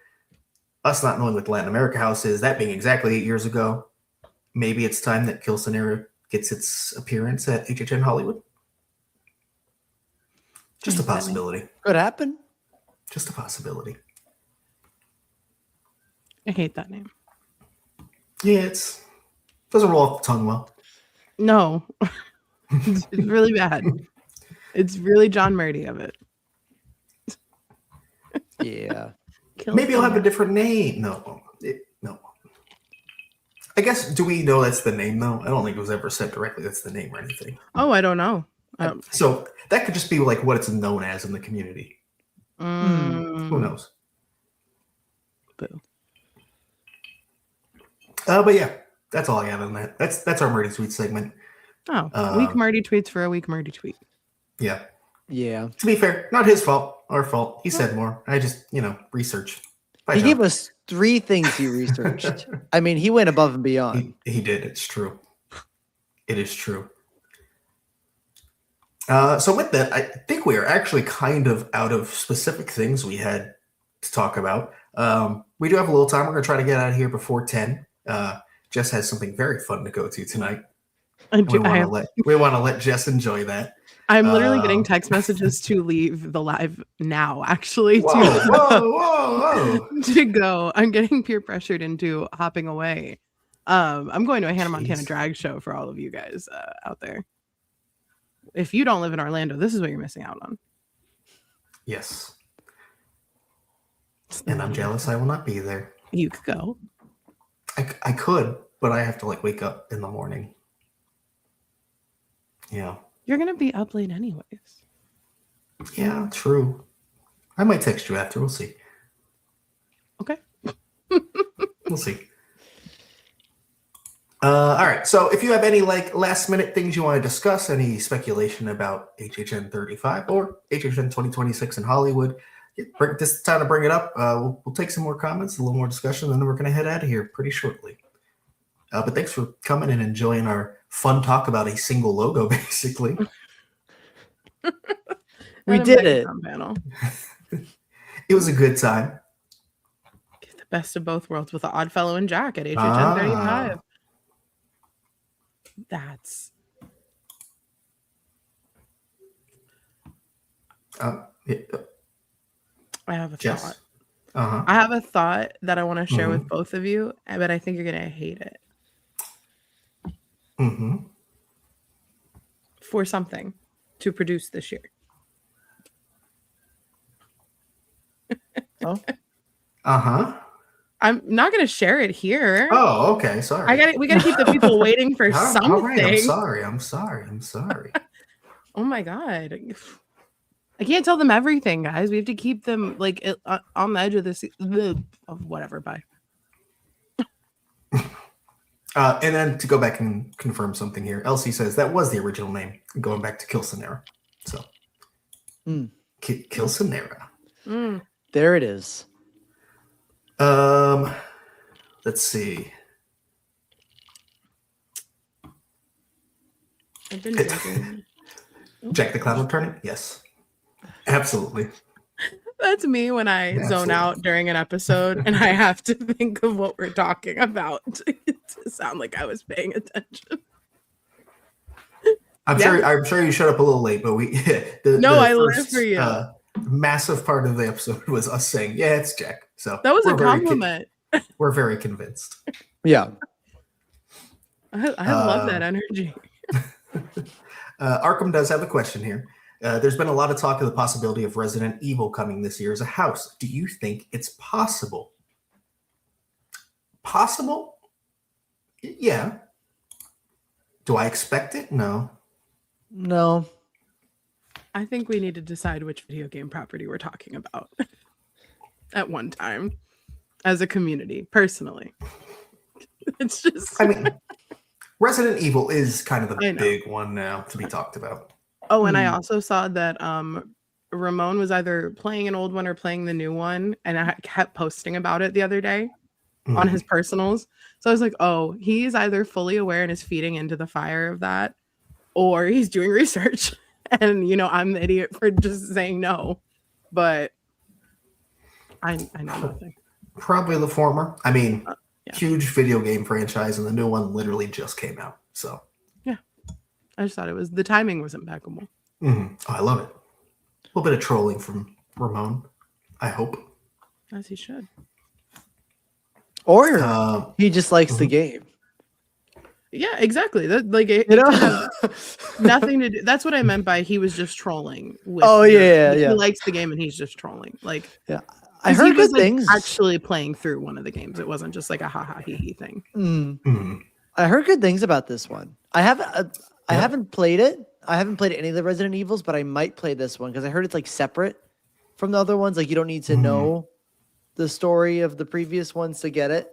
Speaker 1: us not knowing what the Latin America House is, that being exactly 8 years ago, maybe it's time that Kilsanera gets its appearance at HHN Hollywood. Just a possibility.
Speaker 2: Could happen.
Speaker 1: Just a possibility.
Speaker 3: I hate that name.
Speaker 1: Yeah, doesn't roll off the tongue well.
Speaker 3: No. It's really bad. It's really John Murdy of it.
Speaker 2: Yeah.
Speaker 1: Maybe he'll have a different name. No. I guess, do we know that's the name, though? I don't think it was ever said directly that's the name or anything.
Speaker 3: Oh, I don't know.
Speaker 1: So that could just be like what it's known as in the community. Who knows?
Speaker 3: Boo.
Speaker 1: But yeah, that's all I have on that. That's our Murdy Tweet segment.
Speaker 3: Oh, weak Murdy tweets for a weak Murdy tweet.
Speaker 1: Yeah.
Speaker 2: Yeah.
Speaker 1: To be fair, not his fault, our fault. He said more. I just, researched.
Speaker 2: He gave us 3 things he researched. I mean, he went above and beyond.
Speaker 1: He did. It's true. It is true. So with that, I think we are actually kind of out of specific things we had to talk about. We do have a little time. We're going to try to get out of here before 10. Jess has something very fun to go to tonight. We want to let Jess enjoy that.
Speaker 3: I'm literally getting text messages to leave the live now, actually.
Speaker 1: Whoa.
Speaker 3: To go. I'm getting peer pressured into hopping away. I'm going to a Hannah Montana drag show for all of you guys out there. If you don't live in Orlando, this is what you're missing out on.
Speaker 1: Yes. And I'm jealous I will not be there.
Speaker 3: You could go.
Speaker 1: I could, but I have to wake up in the morning. Yeah.
Speaker 3: You're going to be up late anyways.
Speaker 1: Yeah, true. I might text you after. We'll see.
Speaker 3: Okay.
Speaker 1: We'll see. All right. So if you have any last minute things you want to discuss, any speculation about HHN 35 or HHN 2026 in Hollywood, this is time to bring it up. We'll take some more comments, a little more discussion, and then we're going to head out of here pretty shortly. But thanks for coming and enjoying our fun talk about a single logo, basically.
Speaker 2: We did it.
Speaker 3: Panel.
Speaker 1: It was a good time.
Speaker 3: Get the best of both worlds with the Oddfellow and Jack at HHN 35. That's I have a thought. I have a thought that I want to share with both of you, but I think you're gonna hate it. For something to produce this year. I'm not going to share it here.
Speaker 1: Oh, okay. Sorry.
Speaker 3: We got to keep the people waiting for something.
Speaker 1: All right. I'm sorry.
Speaker 3: Oh my God. I can't tell them everything, guys. We have to keep them on the edge of this of whatever. Bye.
Speaker 1: And then to go back and confirm something here, Elsie says that was the original name, going back to Kilsanera. So, Kilsanera.
Speaker 2: There it is.
Speaker 1: Let's see.
Speaker 3: I've been drinking.
Speaker 1: Jack the Clown returning? Yes, absolutely.
Speaker 3: That's me when I zone out during an episode and I have to think of what we're talking about to sound like I was paying attention.
Speaker 1: I'm sure you showed up a little late, but
Speaker 3: I live for you.
Speaker 1: Massive part of the episode was us saying, "Yeah, it's Jack." So
Speaker 3: that was a compliment.
Speaker 1: We're very convinced.
Speaker 2: Yeah,
Speaker 3: I love that energy.
Speaker 1: Arkham does have a question here. There's been a lot of talk of the possibility of Resident Evil coming this year as a house. Do you think it's possible? Possible? Yeah. Do I expect it? No.
Speaker 3: I think we need to decide which video game property we're talking about at one time as a community, personally. It's just...
Speaker 1: I mean, Resident Evil is kind of the big one now to be talked about.
Speaker 3: Oh, and I also saw that Ramon was either playing an old one or playing the new one, and I kept posting about it the other day on his personals. So I was like, oh, he's either fully aware and is feeding into the fire of that, or he's doing research. And I'm the idiot for just saying no. But I know nothing.
Speaker 1: Probably the former. I mean,
Speaker 3: yeah.
Speaker 1: huge video game franchise, and the new one literally just came out. So
Speaker 3: yeah, I just thought the timing was impeccable.
Speaker 1: Oh, I love it. A little bit of trolling from Ramon, I hope.
Speaker 3: As he should.
Speaker 2: Or he just likes the game.
Speaker 3: Yeah, exactly. That it has nothing to do. That's what I meant by he was just trolling. He likes the game and he's just trolling.
Speaker 2: Yeah, I heard good things.
Speaker 3: Actually, playing through one of the games, it wasn't just like a ha hee hee thing.
Speaker 2: I heard good things about this one. I haven't played it. I haven't played any of the Resident Evils, but I might play this one because I heard it's like separate from the other ones. Like you don't need to know the story of the previous ones to get it.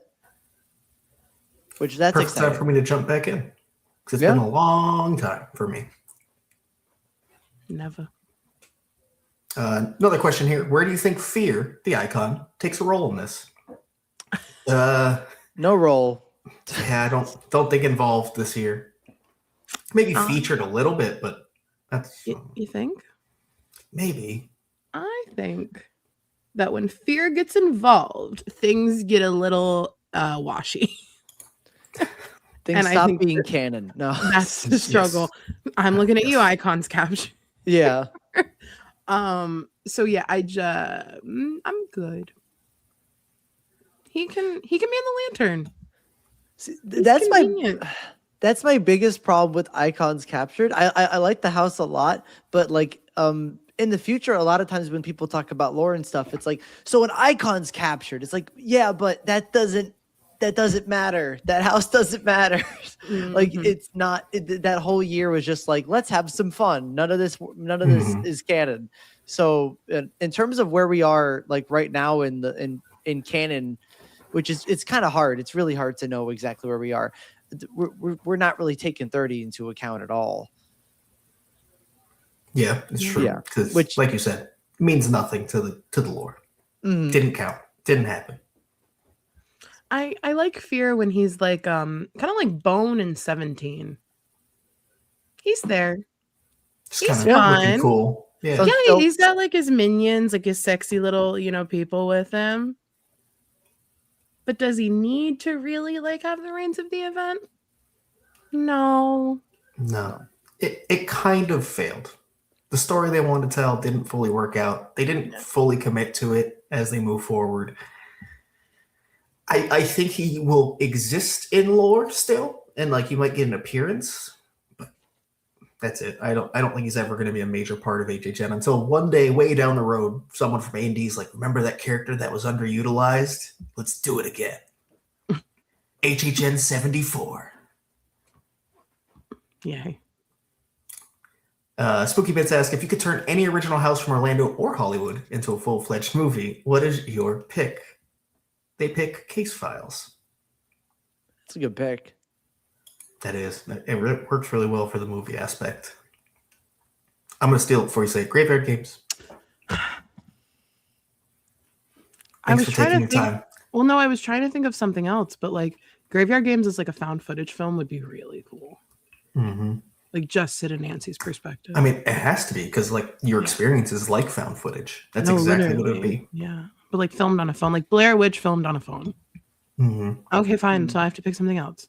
Speaker 2: Which that's
Speaker 1: perfect
Speaker 2: exciting
Speaker 1: time for me to jump back in because it's been a long time for me.
Speaker 3: Never.
Speaker 1: Another question here: where do you think Fear, the icon, takes a role in this?
Speaker 2: No role.
Speaker 1: Yeah, I don't think involved this year. Maybe featured a little bit, but that's
Speaker 3: you think?
Speaker 1: Maybe.
Speaker 3: I think that when Fear gets involved, things get a little washy.
Speaker 2: Things stop being canon. No,
Speaker 3: that's the struggle. Yes. I'm looking at you, Icons Capture.
Speaker 2: Yeah.
Speaker 3: So yeah, I'm good. He can be in the lantern.
Speaker 2: See, that's my biggest problem with Icons Captured. I like the house a lot, but in the future, a lot of times when people talk about lore and stuff, it's like, so an Icon's captured. It's like, yeah, but that doesn't matter. That house doesn't matter. It's not. That whole year was just like, let's have some fun. None of this is canon. So in terms of where we are, like right now in canon, which is it's kind of hard. It's really hard to know exactly where we are. We're not really taking 30 into account at all.
Speaker 1: Yeah, it's true.
Speaker 2: Yeah,
Speaker 1: which, like you said, means nothing to the lore. Didn't count. Didn't happen.
Speaker 3: I like Fear when he's like kind of like Bone in 17. He's there. He's fun.
Speaker 1: Cool. Yeah.
Speaker 3: Yeah, he's got like his minions, like his sexy little, people with him. But does he need to really like have the reins of the event? No.
Speaker 1: It kind of failed. The story they wanted to tell didn't fully work out. They didn't fully commit to it as they move forward. I think he will exist in lore still, and like you might get an appearance, but that's it. I don't think he's ever going to be a major part of HHN until one day, way down the road, someone from A&D's like, remember that character that was underutilized? Let's do it again. HHN 74.
Speaker 3: Yay.
Speaker 1: Spooky Bits ask, if you could turn any original house from Orlando or Hollywood into a full-fledged movie, what is your pick? They pick Case Files.
Speaker 2: That's a good pick.
Speaker 1: That is. It works really well for the movie aspect. I'm going to steal it before you say it. Graveyard Games. Thanks for taking your time.
Speaker 3: Well, no, I was trying to think of something else, but like Graveyard Games is like a found footage film would be really cool. Like just Sid and Nancy's perspective.
Speaker 1: I mean, it has to be because like your experience is like found footage. That's exactly what it would be.
Speaker 3: Yeah. But like filmed on a phone, like Blair Witch filmed on a phone. Okay, fine. So I have to pick something else.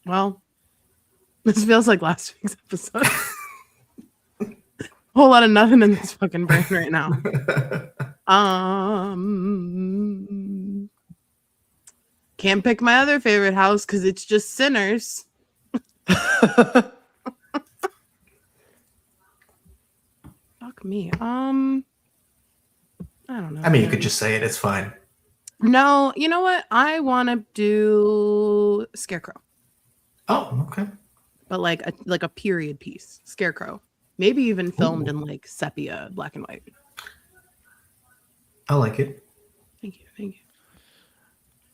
Speaker 3: Well, this feels like last week's episode. Whole lot of nothing in this fucking brain right now. Can't pick my other favorite house because it's just Sinners. Fuck me. I don't know.
Speaker 1: I mean, you could just say it. It's fine.
Speaker 3: No, you know what? I want to do Scarecrow.
Speaker 1: Oh, okay.
Speaker 3: But like a period piece, Scarecrow. Maybe even filmed in like sepia, black and white.
Speaker 1: I like it.
Speaker 3: Thank you.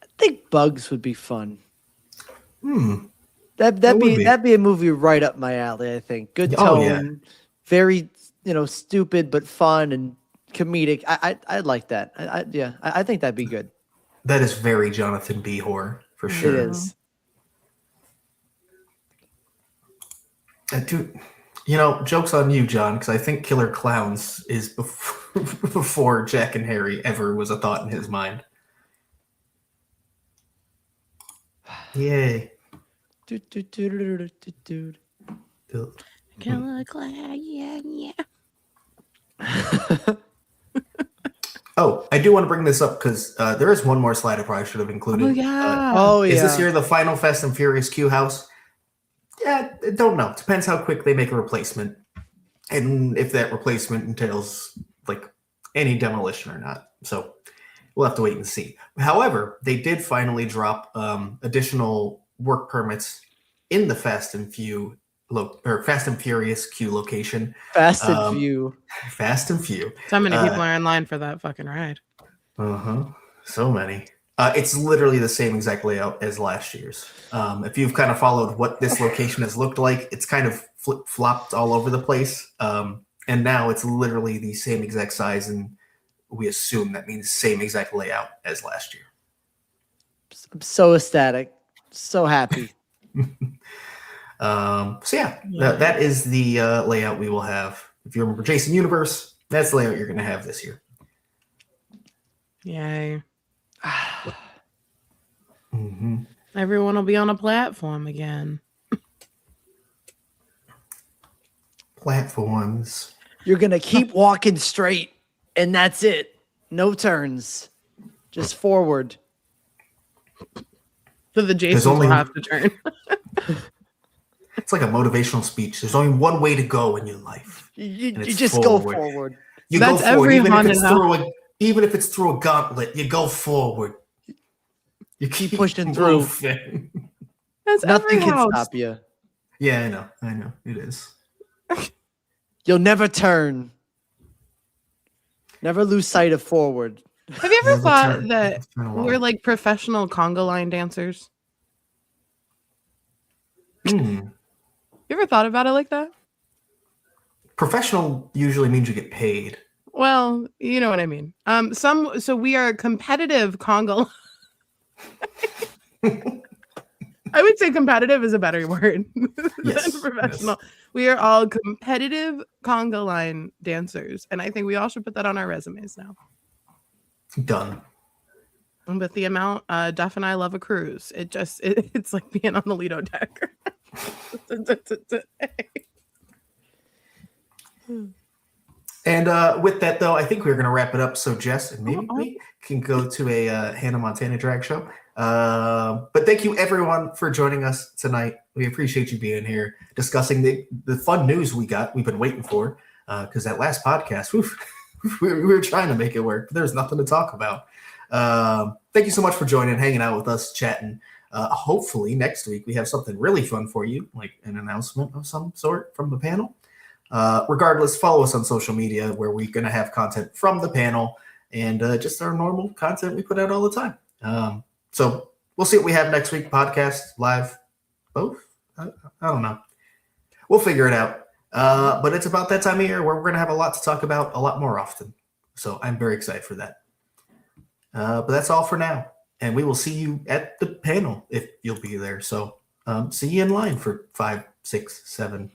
Speaker 2: I think Bugs would be fun. That'd be a movie right up my alley. I think good tone, very stupid but fun and comedic. I'd like that. I think that'd be good.
Speaker 1: That is very Jonathan B. horror for sure.
Speaker 2: It is.
Speaker 1: Dude, joke's on you, John, because I think Killer Clowns is before Jack and Harry ever was a thought in his mind. Yay.
Speaker 3: Killer Clown, yeah.
Speaker 1: Oh, I do want to bring this up because there is one more slide I probably should have included.
Speaker 3: Oh yeah.
Speaker 1: Is this year the final Fast and Furious Q house? Yeah, I don't know. Depends how quick they make a replacement, and if that replacement entails like any demolition or not. So we'll have to wait and see. However, they did finally drop additional work permits in the Fast and Furious Q location.
Speaker 2: Fast and Few.
Speaker 1: Fast and Few.
Speaker 3: So many people are in line for that fucking ride.
Speaker 1: So many. It's literally the same exact layout as last year's. If you've kind of followed what this location has looked like, it's kind of flip-flopped all over the place. And now it's literally the same exact size, and we assume that means same exact layout as last year.
Speaker 2: I'm so ecstatic. So happy.
Speaker 1: That is the layout we will have. If you remember Jason Universe, that's the layout you're going to have this year.
Speaker 3: Yay. Everyone will be on a platform again.
Speaker 1: Platforms.
Speaker 2: You're going to keep walking straight, and that's it. No turns. Just forward.
Speaker 3: So the Jasons will have to turn.
Speaker 1: It's like a motivational speech. There's only one way to go in your life.
Speaker 2: You just go forward.
Speaker 1: You
Speaker 3: That's
Speaker 1: go forward.
Speaker 3: every
Speaker 1: Even if it's through a gauntlet, you go forward. You keep
Speaker 2: pushing through.
Speaker 3: That's
Speaker 2: Nothing
Speaker 3: every
Speaker 2: can
Speaker 3: house.
Speaker 2: stop you.
Speaker 1: Yeah, I know. It is.
Speaker 2: You'll never turn. Never lose sight of forward.
Speaker 3: Have you ever
Speaker 1: Never
Speaker 3: thought
Speaker 1: turn.
Speaker 3: that
Speaker 1: It's been a while.
Speaker 3: we're like professional conga line dancers? You ever thought about it like that?
Speaker 1: Professional usually means you get paid.
Speaker 3: Well, you know what I mean. So we are competitive conga. I would say competitive is a better word
Speaker 1: Yes,
Speaker 3: than professional. We are all competitive conga line dancers, and I think we all should put that on our resumes now.
Speaker 1: Done.
Speaker 3: And with the amount Duff and I love a cruise, it's like being on the Lido deck.
Speaker 1: And with that, though, I think we're going to wrap it up. So, Jess, and maybe we can go to a Hannah Montana drag show. But thank you, everyone, for joining us tonight. We appreciate you being here, discussing the fun news we've been waiting for. Because that last podcast, we were trying to make it work, but there's nothing to talk about. Thank you so much for joining, hanging out with us, chatting. Hopefully, next week we have something really fun for you, like an announcement of some sort from the panel. Regardless, follow us on social media where we're going to have content from the panel and just our normal content we put out all the time. So we'll see what we have next week. Podcast, live, both? I don't know. We'll figure it out. But it's about that time of year where we're going to have a lot to talk about a lot more often. So I'm very excited for that. But that's all for now. And we will see you at the panel if you'll be there. So see you in line for 5, 6, 7,